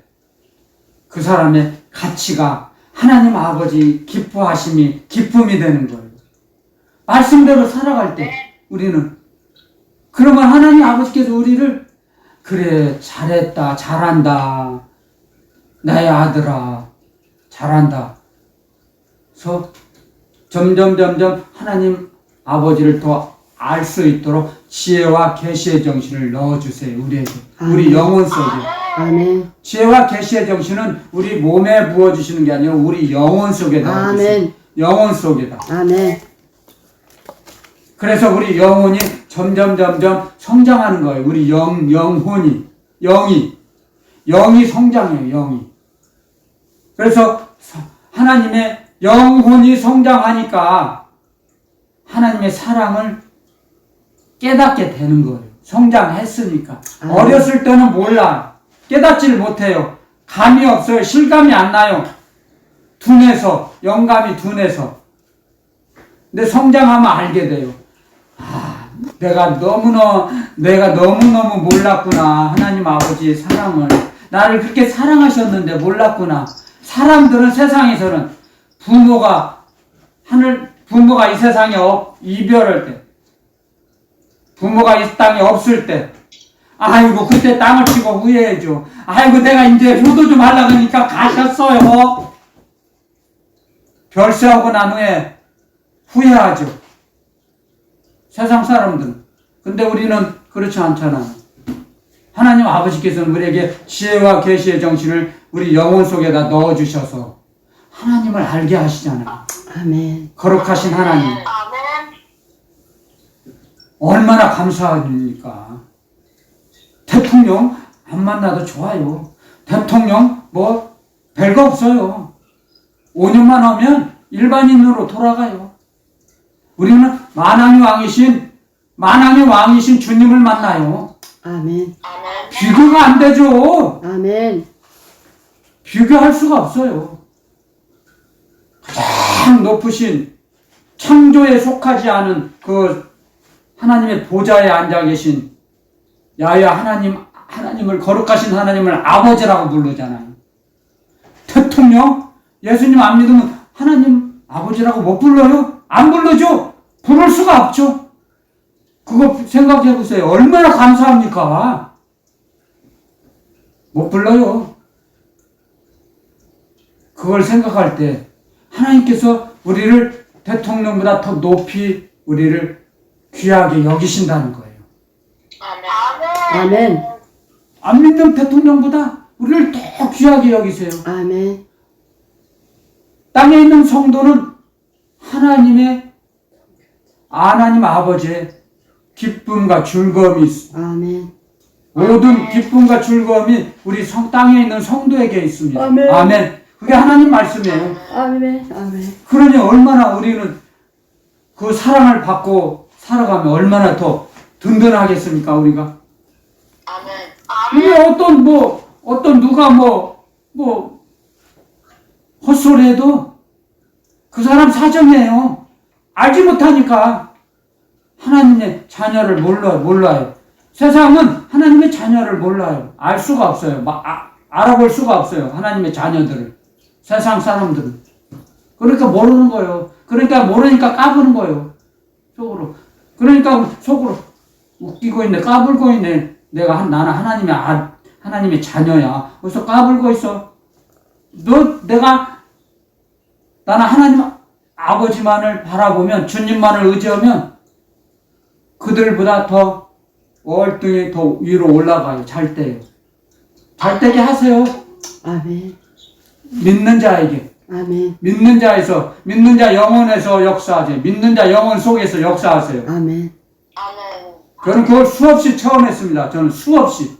그 사람의 가치가 하나님 아버지 기뻐하심이 기쁨이 되는 거예요. 말씀대로 살아갈 때 우리는 그러면 하나님 아버지께서 우리를 그래 잘했다 잘한다 나의 아들아 잘한다. 그래서 점점 하나님 아버지를 더 알 수 있도록 지혜와 계시의 정신을 넣어주세요. 우리에게. 우리 영혼 속에. 아멘. 지혜와 계시의 정신은 우리 몸에 부어주시는 게 아니라 우리 영혼 속에 넣어주세요. 아멘. 영혼 속에다. 아멘. 그래서 우리 영혼이 점점 성장하는 거예요. 우리 영혼이. 영이 성장해요. 영이. 그래서 하나님의 영혼이 성장하니까 하나님의 사랑을 깨닫게 되는 거예요. 성장했으니까. 어렸을 때는 몰라. 깨닫지를 못해요. 감이 없어요. 실감이 안 나요. 둔해서, 영감이 둔해서. 근데 성장하면 알게 돼요. 내가 너무너무 몰랐구나. 하나님 아버지의 사랑을. 나를 그렇게 사랑하셨는데 몰랐구나. 사람들은 세상에서는 부모가 이 세상에 이별할 때, 부모가 이 땅에 없을 때, 아이고, 그때 땅을 치고 후회해줘. 아이고, 내가 이제 효도 좀 하려고 하니까 가셨어요. 별세하고 난 후에 후회하죠. 세상 사람들은. 근데 우리는 그렇지 않잖아. 하나님 아버지께서는 우리에게 지혜와 계시의 정신을 우리 영혼 속에다 넣어주셔서 하나님을 알게 하시잖아요. 아멘. 거룩하신 하나님. 아멘. 얼마나 감사합니까? 대통령 안 만나도 좋아요. 대통령 별거 없어요. 5년만 하면 일반인으로 돌아가요. 우리는 만왕의 왕이신 주님을 만나요. 아멘. 비교가 안 되죠. 아멘. 비교할 수가 없어요. 가장 높으신 창조에 속하지 않은 그 하나님의 보좌에 앉아 계신 야훼 하나님을 거룩하신 하나님을 아버지라고 부르잖아요. 대통령 예수님 안 믿으면 하나님 아버지라고 못 불러요? 안 불러줘. 부를 수가 없죠. 그거 생각해 보세요. 얼마나 감사합니까? 못 불러요. 그걸 생각할 때 하나님께서 우리를 대통령보다 더 높이 우리를 귀하게 여기신다는 거예요. 아멘. 안 믿는 대통령보다 우리를 더 귀하게 여기세요. 아멘. 땅에 있는 성도는 하나님 아버지의 기쁨과 즐거움이 있습니다. 아멘. 모든 기쁨과 즐거움이 우리 땅에 있는 성도에게 있습니다. 아멘. 아멘. 그게 하나님 말씀이에요. 아멘. 아멘. 그러니 얼마나 우리는 그 사랑을 받고 살아가면 얼마나 더 든든하겠습니까, 우리가? 이게 어떤 누가 헛소리 해도 그 사람 사정이에요. 알지 못하니까 하나님의 자녀를 몰라요. 세상은 하나님의 자녀를 몰라요. 알 수가 없어요. 알아볼 수가 없어요. 하나님의 자녀들을. 세상 사람들은. 그러니까 모르는 거예요. 그러니까 모르니까 까부는 거예요. 속으로. 그러니까 속으로 웃기고 있네. 까불고 있네. 나는 하나님의 자녀야. 그래서 까불고 있어. 나는 하나님 아버지만을 바라보면, 주님만을 의지하면 그들보다 더 월등히 더 위로 올라가요. 잘 때요. 잘 되게 하세요. 아멘. 믿는 자에게. 아멘. 믿는 자 영혼에서 역사하세요. 믿는 자 영혼 속에서 역사하세요. 아멘. 저는 그걸 수없이 처음 했습니다. 저는 수없이.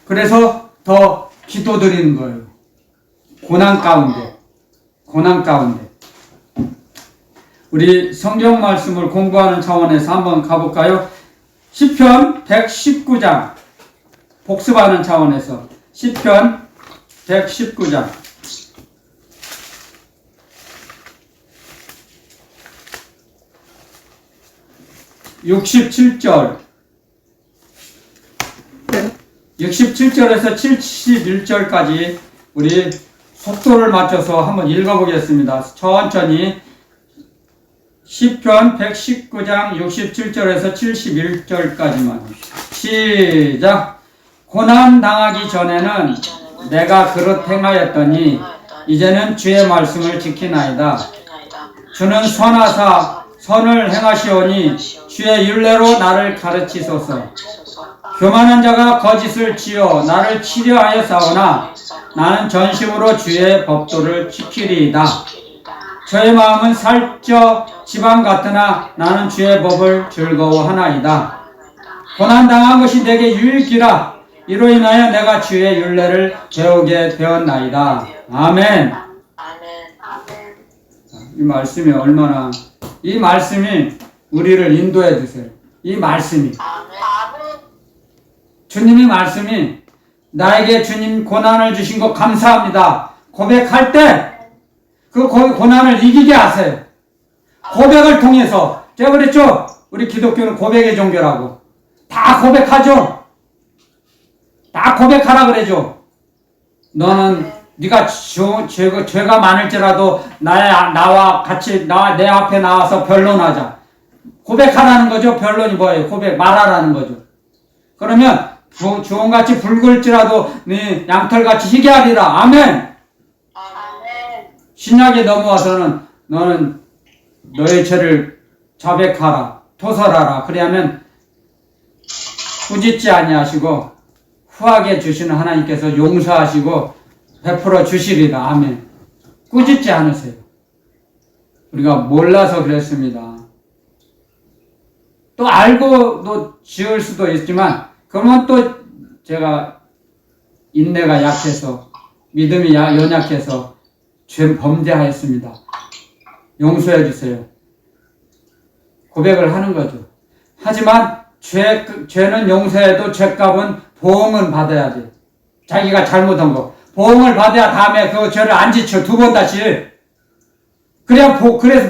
그래서 더 기도드리는 거예요. 고난 가운데. 우리 성경 말씀을 공부하는 차원에서 한번 가볼까요? 시편 119장. 복습하는 차원에서. 시편 119장. 67절. 67절에서 71절까지 우리 속도를 맞춰서 한번 읽어보겠습니다. 천천히. 시편 119장 67절에서 71절까지만. 시작. 고난 당하기 전에는 내가 그릇 행하였더니 이제는 주의 말씀을 지키나이다. 주는 선하사 선을 행하시오니 주의 율례로 나를 가르치소서. 교만한 자가 거짓을 지어 나를 치려하여 싸우나 나는 전심으로 주의 법도를 지키리이다. 저의 마음은 살쪄 지방 같으나 나는 주의 법을 즐거워하나이다. 고난당한 것이 내게 유익이라. 이로 인하여 내가 주의 율례를 배우게 되었나이다. 아멘. 이 말씀이 얼마나, 이 말씀이 우리를 인도해 주세요. 이 말씀이, 주님의 말씀이 나에게 주님 고난을 주신 거 감사합니다 고백할 때 그 고난을 이기게 하세요. 고백을 통해서, 제가 그랬죠? 우리 기독교는 고백의 종교라고. 다 고백하죠? 다 고백하라 그러죠? 너는 네가 죄가 많을지라도 나와 같이 내 앞에 나와서 변론하자. 고백하라는 거죠. 변론이 뭐예요? 고백 말하라는 거죠. 그러면 주홍같이 붉을지라도 네 양털같이 희게 하리라. 아멘. 신약에 넘어와서는 너는 너의 죄를 자백하라, 토설하라. 그래야면 꾸짖지 아니하시고 후하게 주시는 하나님께서 용서하시고 베풀어 주시리라. 아멘. 꾸짖지 않으세요. 우리가 몰라서 그랬습니다. 또 알고도 지을 수도 있지만 그러면 또 제가 인내가 약해서 믿음이 연약해서 죄 범죄하였습니다. 용서해 주세요. 고백을 하는 거죠. 하지만 죄는 용서해도 죄값은 보응은 받아야 돼. 자기가 잘못한 거 보응을 받아야 다음에 그 죄를 안 지쳐 두 번 다시. 그래서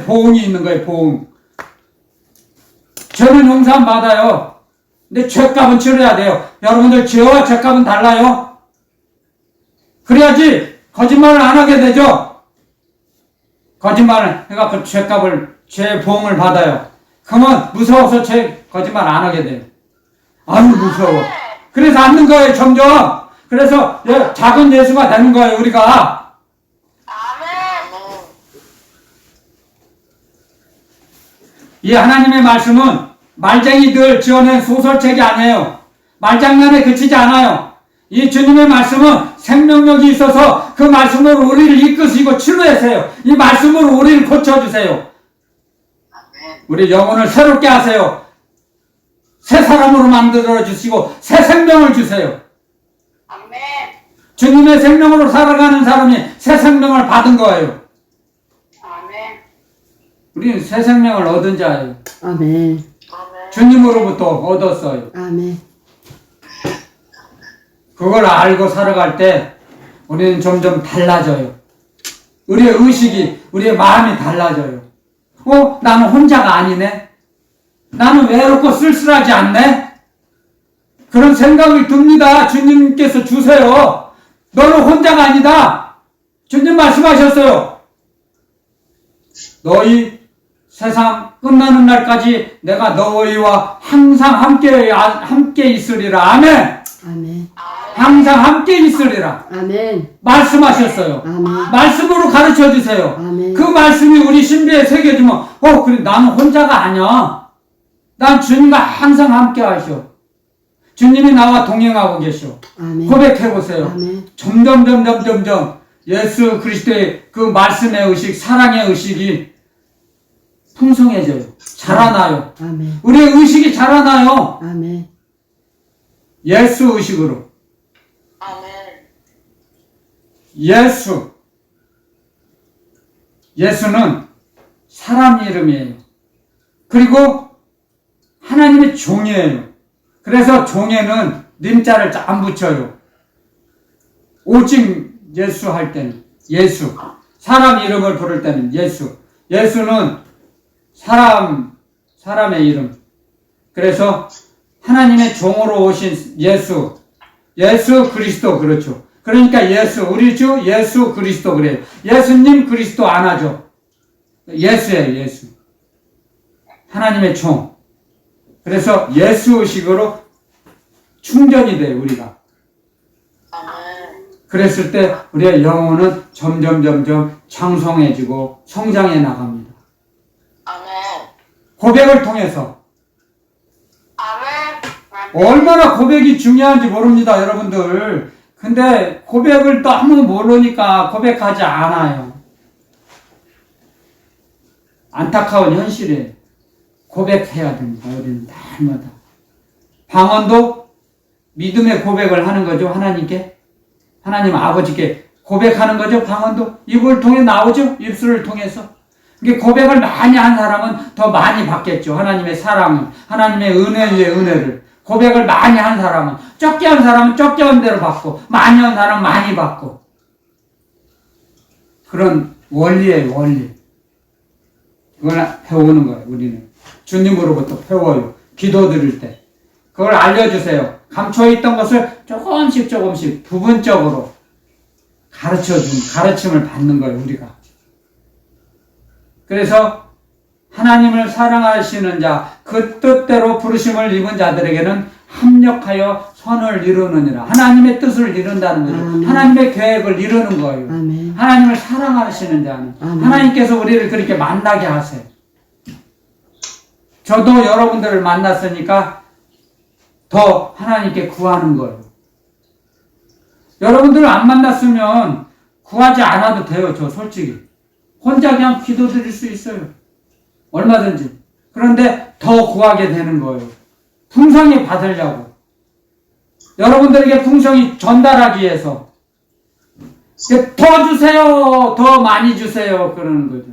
보응이 있는 거예요. 보응. 죄는 용서 안 받아요. 근데 죄값은 치러야 돼요. 여러분들 죄와 죄값은 달라요. 그래야지 거짓말을 안 하게 되죠. 거짓말을 해갖고 죄 보응을 받아요. 그러면 무서워서 거짓말 안 하게 돼요. 아유 무서워. 그래서 앉는 거예요. 점점. 그래서 작은 예수가 되는 거예요. 우리가. 이 하나님의 말씀은 말쟁이들 지어낸 소설책이 아니에요. 말장난에 그치지 않아요. 이 주님의 말씀은 생명력이 있어서 그 말씀으로 우리를 이끄시고 치료하세요. 이 말씀으로 우리를 고쳐주세요. 우리 영혼을 새롭게 하세요. 새 사람으로 만들어 주시고 새 생명을 주세요. 주님의 생명으로 살아가는 사람이 새 생명을 받은 거예요. 우리는 새 생명을 얻은 자예요. 아멘. 주님으로부터 얻었어요. 아멘. 그걸 알고 살아갈 때 우리는 점점 달라져요. 우리의 의식이, 우리의 마음이 달라져요. 나는 혼자가 아니네. 나는 외롭고 쓸쓸하지 않네. 그런 생각이 듭니다. 주님께서 주세요. 너는 혼자가 아니다. 주님 말씀하셨어요. 너희 세상 끝나는 날까지 내가 너희와 항상 함께 있으리라. 아멘. 아멘. 항상 함께 있으리라. 아멘. 말씀하셨어요. 아멘. 말씀으로 가르쳐 주세요. 아멘. 그 말씀이 우리 신비에 새겨지면 그래 나는 혼자가 아니야. 난 주님과 항상 함께 하셔. 주님이 나와 동행하고 계셔. 아멘. 고백해 보세요. 아멘. 점점 예수 그리스도의 그 말씀의 의식, 사랑의 의식이 풍성해져요. 자라나요. 아멘. 우리의 의식이 자라나요. 아멘. 예수 의식으로. 예수는 사람 이름이에요. 그리고 하나님의 종이에요. 그래서 종에는 님자를 안 붙여요. 오직 예수 할 때는 예수. 사람 이름을 부를 때는 예수. 예수는 사람의 이름. 그래서 하나님의 종으로 오신 예수 그리스도. 그렇죠. 그러니까 우리 주 예수 그리스도 그래요. 예수님 그리스도 안 하죠. 예수예요. 예수. 하나님의 종. 그래서 예수 의식으로 충전이 돼요. 우리가. 그랬을 때 우리의 영혼은 점점 장성해지고 성장해 나갑니다. 아멘. 고백을 통해서. 아멘. 얼마나 고백이 중요한지 모릅니다, 여러분들. 근데 고백을 너무 모르니까 고백하지 않아요. 안타까운 현실이에요. 고백해야 됩니다, 우리는 날마다. 방언도 믿음의 고백을 하는 거죠, 하나님께. 하나님 아버지께 고백하는 거죠, 방언도. 입을 통해 나오죠, 입술을 통해서. 이게 고백을 많이 한 사람은 더 많이 받겠죠, 하나님의 사랑을. 하나님의 은혜 위에 은혜를. 고백을 많이 한 사람은, 적게 한 사람은 적게 한 대로 받고, 많이 한 사람은 많이 받고. 그런 원리예요, 원리. 그걸 배우는 거예요, 우리는. 주님으로부터 배워요. 기도 드릴 때. 그걸 알려주세요. 감춰있던 것을 조금씩 부분적으로 가르침을 받는 거예요, 우리가. 그래서 하나님을 사랑하시는 자, 그 뜻대로 부르심을 입은 자들에게는 합력하여 선을 이루느니라. 하나님의 뜻을 이룬다는 거죠. 아멘. 하나님의 계획을 이루는 거예요. 아멘. 하나님을 사랑하시는 자는 아멘. 하나님께서 우리를 그렇게 만나게 하세요. 저도 여러분들을 만났으니까 더 하나님께 구하는 거예요. 여러분들을 안 만났으면 구하지 않아도 돼요, 저 솔직히. 혼자 그냥 기도 드릴 수 있어요. 얼마든지. 그런데 더 구하게 되는 거예요. 풍성히 받으려고. 여러분들에게 풍성히 전달하기 위해서. 더 주세요, 더 많이 주세요, 그러는 거죠.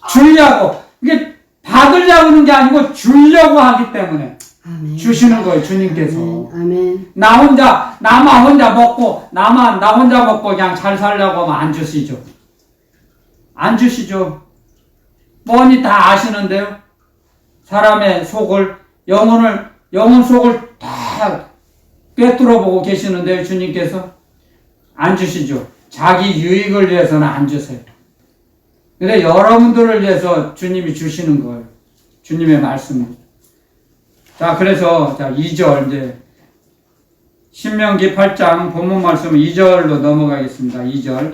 주려고. 이게 받으려고 하는 게 아니고 주려고 하기 때문에 아멘. 주시는 거예요, 주님께서. 아멘. 나 혼자 먹고, 나 혼자 먹고 그냥 잘 살려고 하면 안 주시죠. 안 주시죠. 뻔히 다 아시는데요. 사람의 속을, 영혼 속을 다 꿰뚫어 보고 계시는데요, 주님께서. 안 주시죠. 자기 유익을 위해서는 안 주세요. 근데 여러분들을 위해서 주님이 주시는 거예요. 주님의 말씀을. 자, 그래서, 2절, 이제, 신명기 8장 본문 말씀 2절로 넘어가겠습니다. 2절.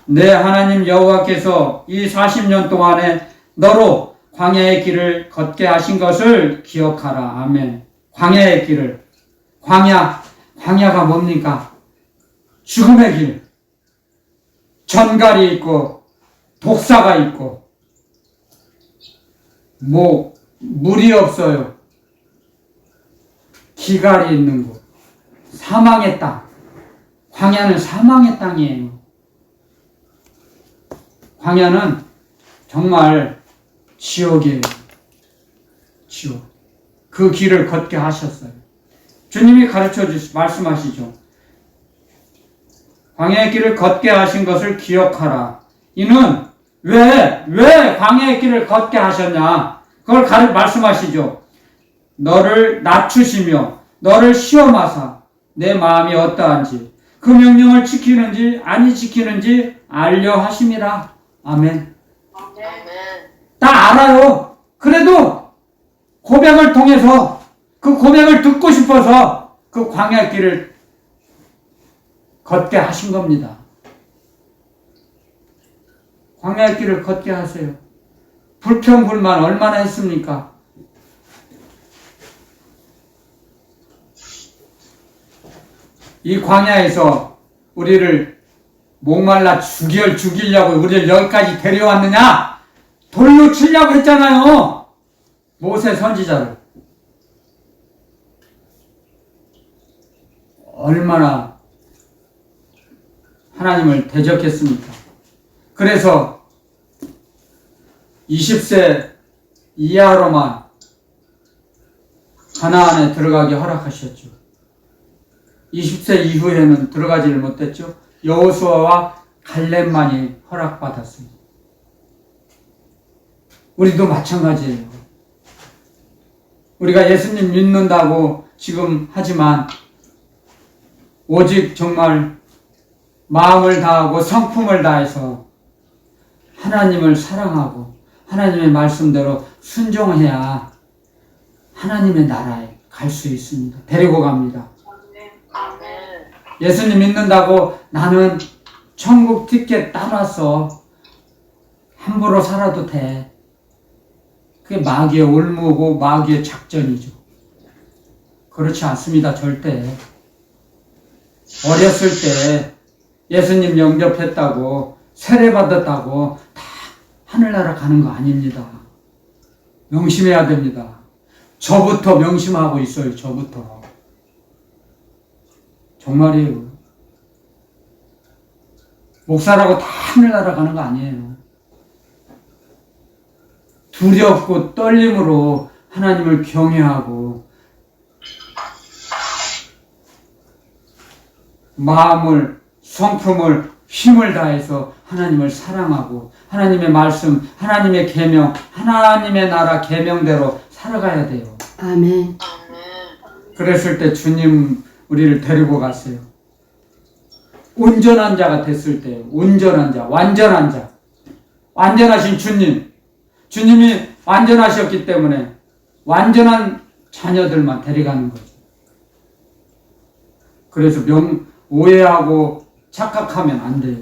내 하나님 여호와께서 이 40년 동안에 너로 광야의 길을 걷게 하신 것을 기억하라. 아멘. 광야의 길을. 광야가 뭡니까? 죽음의 길. 전갈이 있고, 독사가 있고, 물이 없어요. 기갈이 있는 곳. 사망의 땅. 광야는 사망의 땅이에요. 광야는 정말 지옥이에요. 지옥. 그 길을 걷게 하셨어요. 주님이 말씀하시죠. 광야의 길을 걷게 하신 것을 기억하라. 이는 왜 광야의 길을 걷게 하셨냐? 그걸 말씀하시죠. 너를 낮추시며 너를 시험하사 내 마음이 어떠한지 그 명령을 지키는지 아니 지키는지 알려 하심이라. 아멘. 아멘. 다 알아요. 그래도 고백을 통해서 그 고백을 듣고 싶어서 그 광야 길을 걷게 하신 겁니다. 광야 길을 걷게 하세요. 불평불만 얼마나 했습니까? 이 광야에서 우리를 목말라 죽이려고 우리를 여기까지 데려왔느냐? 돌로 치려고 했잖아요. 모세 선지자를. 얼마나 하나님을 대적했습니까? 그래서 20세 이하로만 가나안에 들어가게 허락하셨죠. 20세 이후에는 들어가지를 못했죠. 여호수아와 갈렙만이 허락받았습니다. 우리도 마찬가지예요. 우리가 예수님 믿는다고 지금 하지만 오직 정말 마음을 다하고 성품을 다해서 하나님을 사랑하고 하나님의 말씀대로 순종해야 하나님의 나라에 갈 수 있습니다. 데리고 갑니다. 아멘. 예수님 믿는다고 나는 천국 티켓 따놨어. 함부로 살아도 돼. 그게 마귀의 올무고 마귀의 작전이죠. 그렇지 않습니다. 절대. 어렸을 때 예수님 영접했다고 세례받았다고 다 하늘나라 가는 거 아닙니다. 명심해야 됩니다. 저부터 명심하고 있어요. 저부터. 정말이에요. 목사라고 다 하늘나라 가는 거 아니에요. 두렵고 떨림으로 하나님을 경외하고 마음을, 성품을, 힘을 다해서 하나님을 사랑하고 하나님의 말씀, 하나님의 계명, 하나님의 나라 계명대로 살아가야 돼요. 아멘. 그랬을 때 주님 우리를 데리고 갔어요. 온전한 자가 됐을 때, 온전한 자, 완전한 자, 완전하신 주님, 주님이 완전하셨기 때문에 완전한 자녀들만 데려가는 거죠. 그래서 오해하고 착각하면 안 돼요.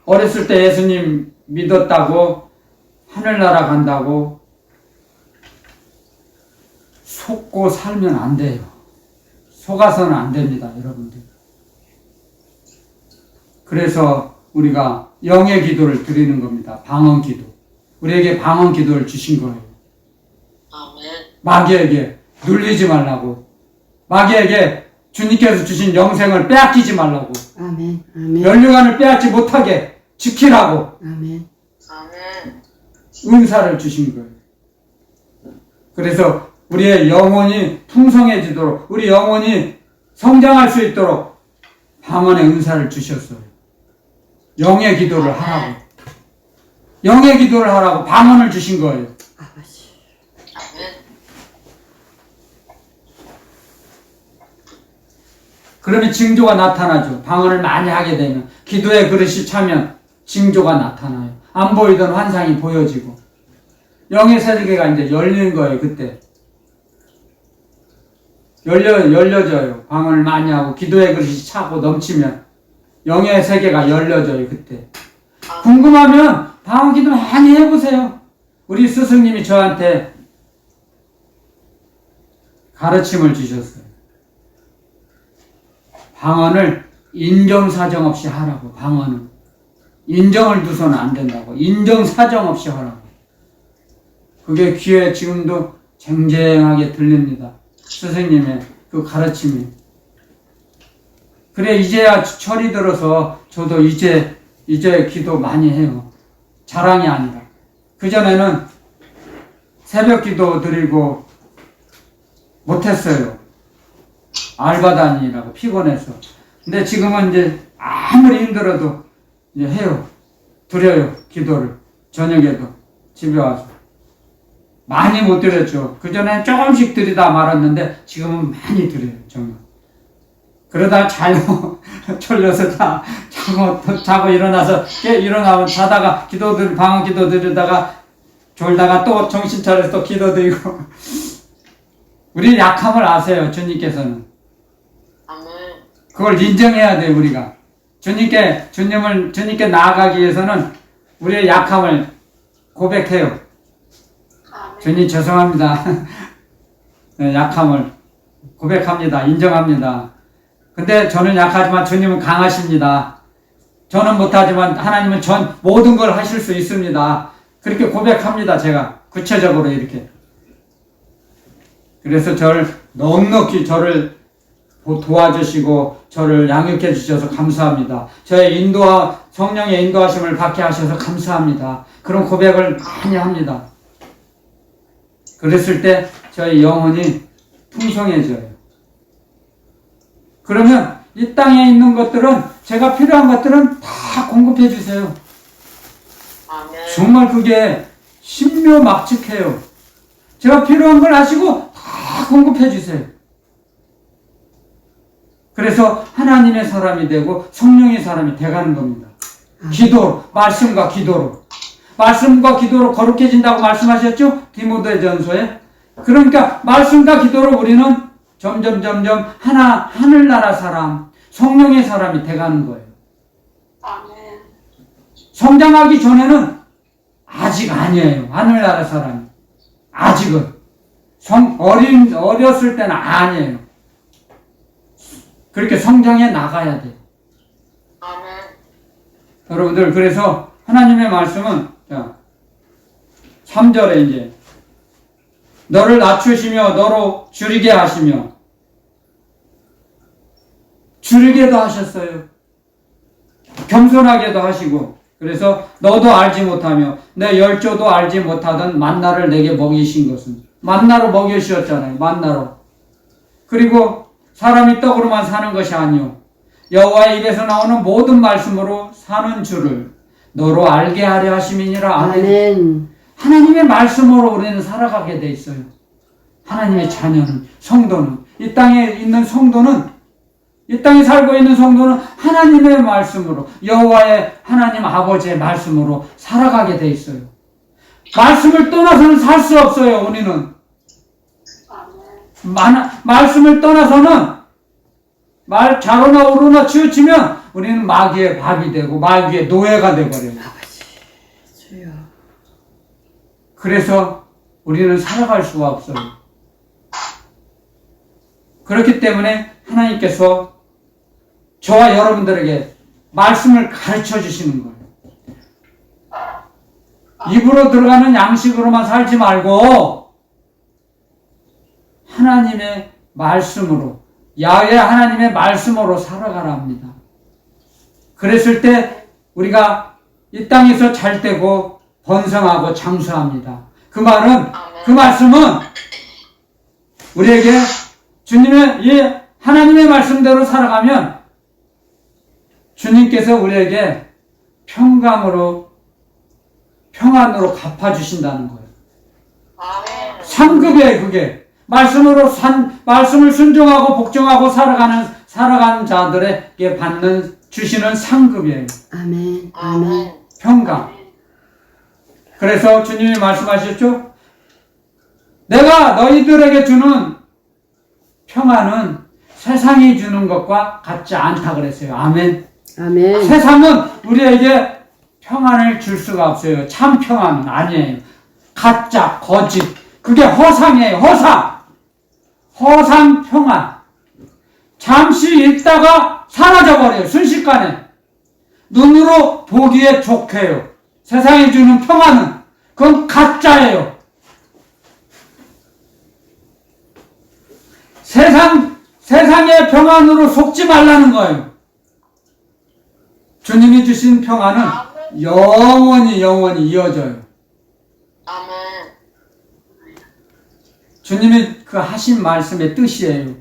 어렸을 때 예수님 믿었다고 하늘나라 간다고 속고 살면 안 돼요. 속아서는 안 됩니다, 여러분들. 그래서 우리가 영의 기도를 드리는 겁니다. 방언 기도. 우리에게 방언 기도를 주신 거예요. 마귀에게 눌리지 말라고. 마귀에게 주님께서 주신 영생을 빼앗기지 말라고. 아멘. 아멘. 면류관을 빼앗지 못하게 지키라고. 아멘. 은사를 주신 거예요. 그래서 우리의 영혼이 풍성해지도록, 우리 영혼이 성장할 수 있도록 방언의 은사를 주셨어요. 영의 기도를 하라고. 영의 기도를 하라고 방언을 주신 거예요. 아버지. 그러면 징조가 나타나죠. 방언을 많이 하게 되면, 기도의 그릇이 차면 징조가 나타나요. 안 보이던 환상이 보여지고 영의 세계가 이제 열리는 거예요. 그때 열려져요. 방언을 많이 하고 기도의 그릇이 차고 넘치면 영의 세계가 열려져요. 그때 궁금하면 방언 기도 많이 해보세요. 우리 스승님이 저한테 가르침을 주셨어요. 방언을 인정사정 없이 하라고. 방언은 인정을 두서는 안 된다고. 인정사정 없이 하라고. 그게 귀에 지금도 쟁쟁하게 들립니다. 스승님의 그 가르침이. 그래 이제야 철이 들어서 저도 이제 기도 많이 해요. 자랑이 아니라. 그전에는 새벽 기도 드리고 못했어요. 알바 다니라고 피곤해서. 근데 지금은 이제 아무리 힘들어도 이제 해요. 드려요. 기도를. 저녁에도 집에 와서. 많이 못 드렸죠. 그전엔 조금씩 드리다 말았는데 지금은 많이 드려요. 정말. 그러다 잘못 졸려서 자고 일어나서 일어나면 자다가 방언 기도 드리다가 졸다가 또 정신 차려서 또 기도 드리고. 우리 약함을 아세요. 주님께서는. 그걸 인정해야 돼요. 우리가 주님께 나아가기 위해서는 우리의 약함을 고백해요. 주님 죄송합니다. 네, 약함을 고백합니다. 인정합니다. 근데 저는 약하지만 주님은 강하십니다. 저는 못하지만 하나님은 모든 걸 하실 수 있습니다. 그렇게 고백합니다. 제가 구체적으로 이렇게. 그래서 넉넉히 저를 도와주시고 저를 양육해 주셔서 감사합니다. 저의 성령의 인도하심을 받게 하셔서 감사합니다. 그런 고백을 많이 합니다. 그랬을 때 저의 영혼이 풍성해져요. 그러면 이 땅에 있는 것들은, 제가 필요한 것들은 다 공급해 주세요. 정말 그게 신묘막측해요. 제가 필요한 걸 아시고 다 공급해 주세요. 그래서 하나님의 사람이 되고 성령의 사람이 돼가는 겁니다. 기도, 말씀과 기도로. 말씀과 기도로 거룩해진다고 말씀하셨죠? 디모데전서에. 그러니까 말씀과 기도로 우리는 점점 하늘나라 사람, 성령의 사람이 돼가는 거예요. 아멘. 성장하기 전에는 아직 아니에요. 하늘나라 사람이. 아직은. 어렸을 때는 아니에요. 그렇게 성장해 나가야 돼요. 아멘. 여러분들, 그래서 하나님의 말씀은, 자, 3절에 이제, 너를 낮추시며, 너로 줄이게 하시며, 줄이게도 하셨어요. 겸손하게도 하시고, 그래서 너도 알지 못하며 내 열조도 알지 못하던 만나를 내게 먹이신 것은 만나로 먹이셨잖아요. 만나로. 그리고 사람이 떡으로만 사는 것이 아니요 여호와의 입에서 나오는 모든 말씀으로 사는 줄을 너로 알게 하려 하심이니라. 아멘. 하나님의 말씀으로 우리는 살아가게 돼 있어요. 하나님의 자녀는, 성도는, 이 땅에 있는 성도는, 이 땅에 살고 있는 성도는 하나님의 말씀으로, 여호와의 하나님 아버지의 말씀으로 살아가게 돼 있어요. 말씀을 떠나서는 살 수 없어요. 우리는 말씀을 떠나서는 자로나 우로나 치우치면 우리는 마귀의 밥이 되고 마귀의 노예가 되어버려요. 아버지, 주여. 그래서 우리는 살아갈 수가 없어요. 그렇기 때문에 하나님께서 저와 여러분들에게 말씀을 가르쳐 주시는 거예요. 입으로 들어가는 양식으로만 살지 말고 하나님의 말씀으로, 야훼 하나님의 말씀으로 살아가라 합니다. 그랬을 때 우리가 이 땅에서 잘 되고 번성하고 장수합니다. 그 말은, 그 말씀은 우리에게 주님의 이 하나님의 말씀대로 살아가면 주님께서 우리에게 평안으로 갚아주신다는 거예요. 아멘. 상급이에요, 그게. 말씀을 순종하고 복종하고 살아가는 자들에게 주시는 상급이에요. 아멘. 아멘. 아멘. 평강. 그래서 주님이 말씀하셨죠? 내가 너희들에게 주는 평안은 세상이 주는 것과 같지 않다 그랬어요. 아멘. 아멘. 세상은 우리에게 평안을 줄 수가 없어요. 참 평안은 아니에요. 가짜, 거짓. 그게 허상이에요. 허상 평안. 잠시 있다가 사라져버려요. 순식간에. 눈으로 보기에 좋게요. 세상이 주는 평안은 그건 가짜예요. 세상의 평안으로 속지 말라는 거예요. 주님이 주신 평안은 영원히 이어져요. 아멘. 주님이 그 하신 말씀의 뜻이에요.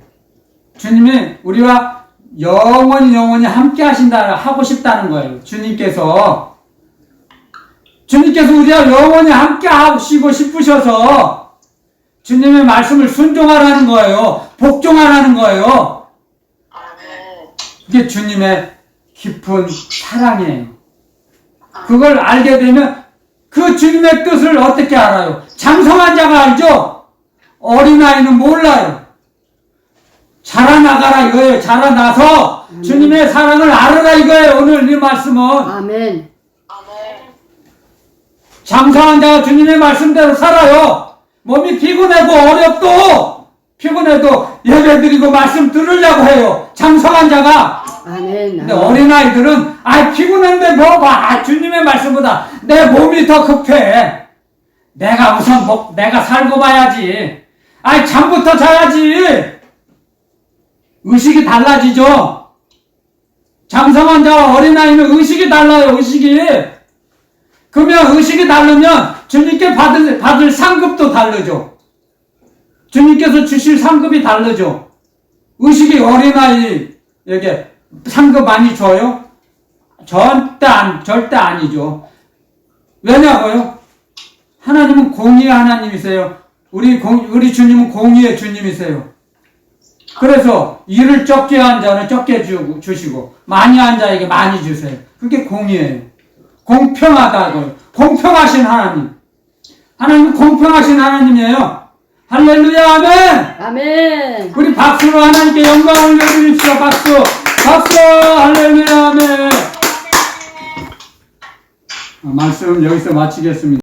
주님이 우리와 영원히 함께 하고 싶다는 거예요. 주님께서 우리와 영원히 함께 하시고 싶으셔서 주님의 말씀을 순종하라는 거예요. 복종하라는 거예요. 아멘. 그게 주님의 깊은 사랑이에요. 그걸 알게 되면 그 주님의 뜻을 어떻게 알아요? 장성한 자가 알죠? 어린아이는 몰라요. 자라나가라 이거예요. 자라나서 주님의 사랑을 알아라 이거예요. 오늘 이 말씀은. 아멘. 아멘. 장성한 자가 주님의 말씀대로 살아요. 몸이 피곤해도 예배드리고 말씀 들으려고 해요. 장성한 자가. 아멘. 근데 어린아이들은 피곤한데 주님의 말씀보다 내 몸이 더 급해. 내가 우선 내가 살고 봐야지. 잠부터 자야지. 의식이 달라지죠. 장성한 자와 어린아이는 의식이 달라요. 그러면 의식이 다르면 주님께 받을 상급도 다르죠. 주님께서 주실 상급이 다르죠. 의식이 어린아이에게 상급 많이 줘요? 절대 아니죠. 왜냐고요? 하나님은 공의의 하나님이세요. 우리 주님은 공의의 주님이세요. 그래서 일을 적게 한 자는 적게 주시고 많이 한 자에게 많이 주세요. 그게 공의예요. 공평하다고요. 공평하신 하나님. 하나님은 공평하신 하나님이에요. 할렐루야, 아멘! 아멘. 우리 박수로 하나님께 영광을 올려드립시다. 박수! 박수! 할렐루야! 아멘! 말씀 여기서 마치겠습니다.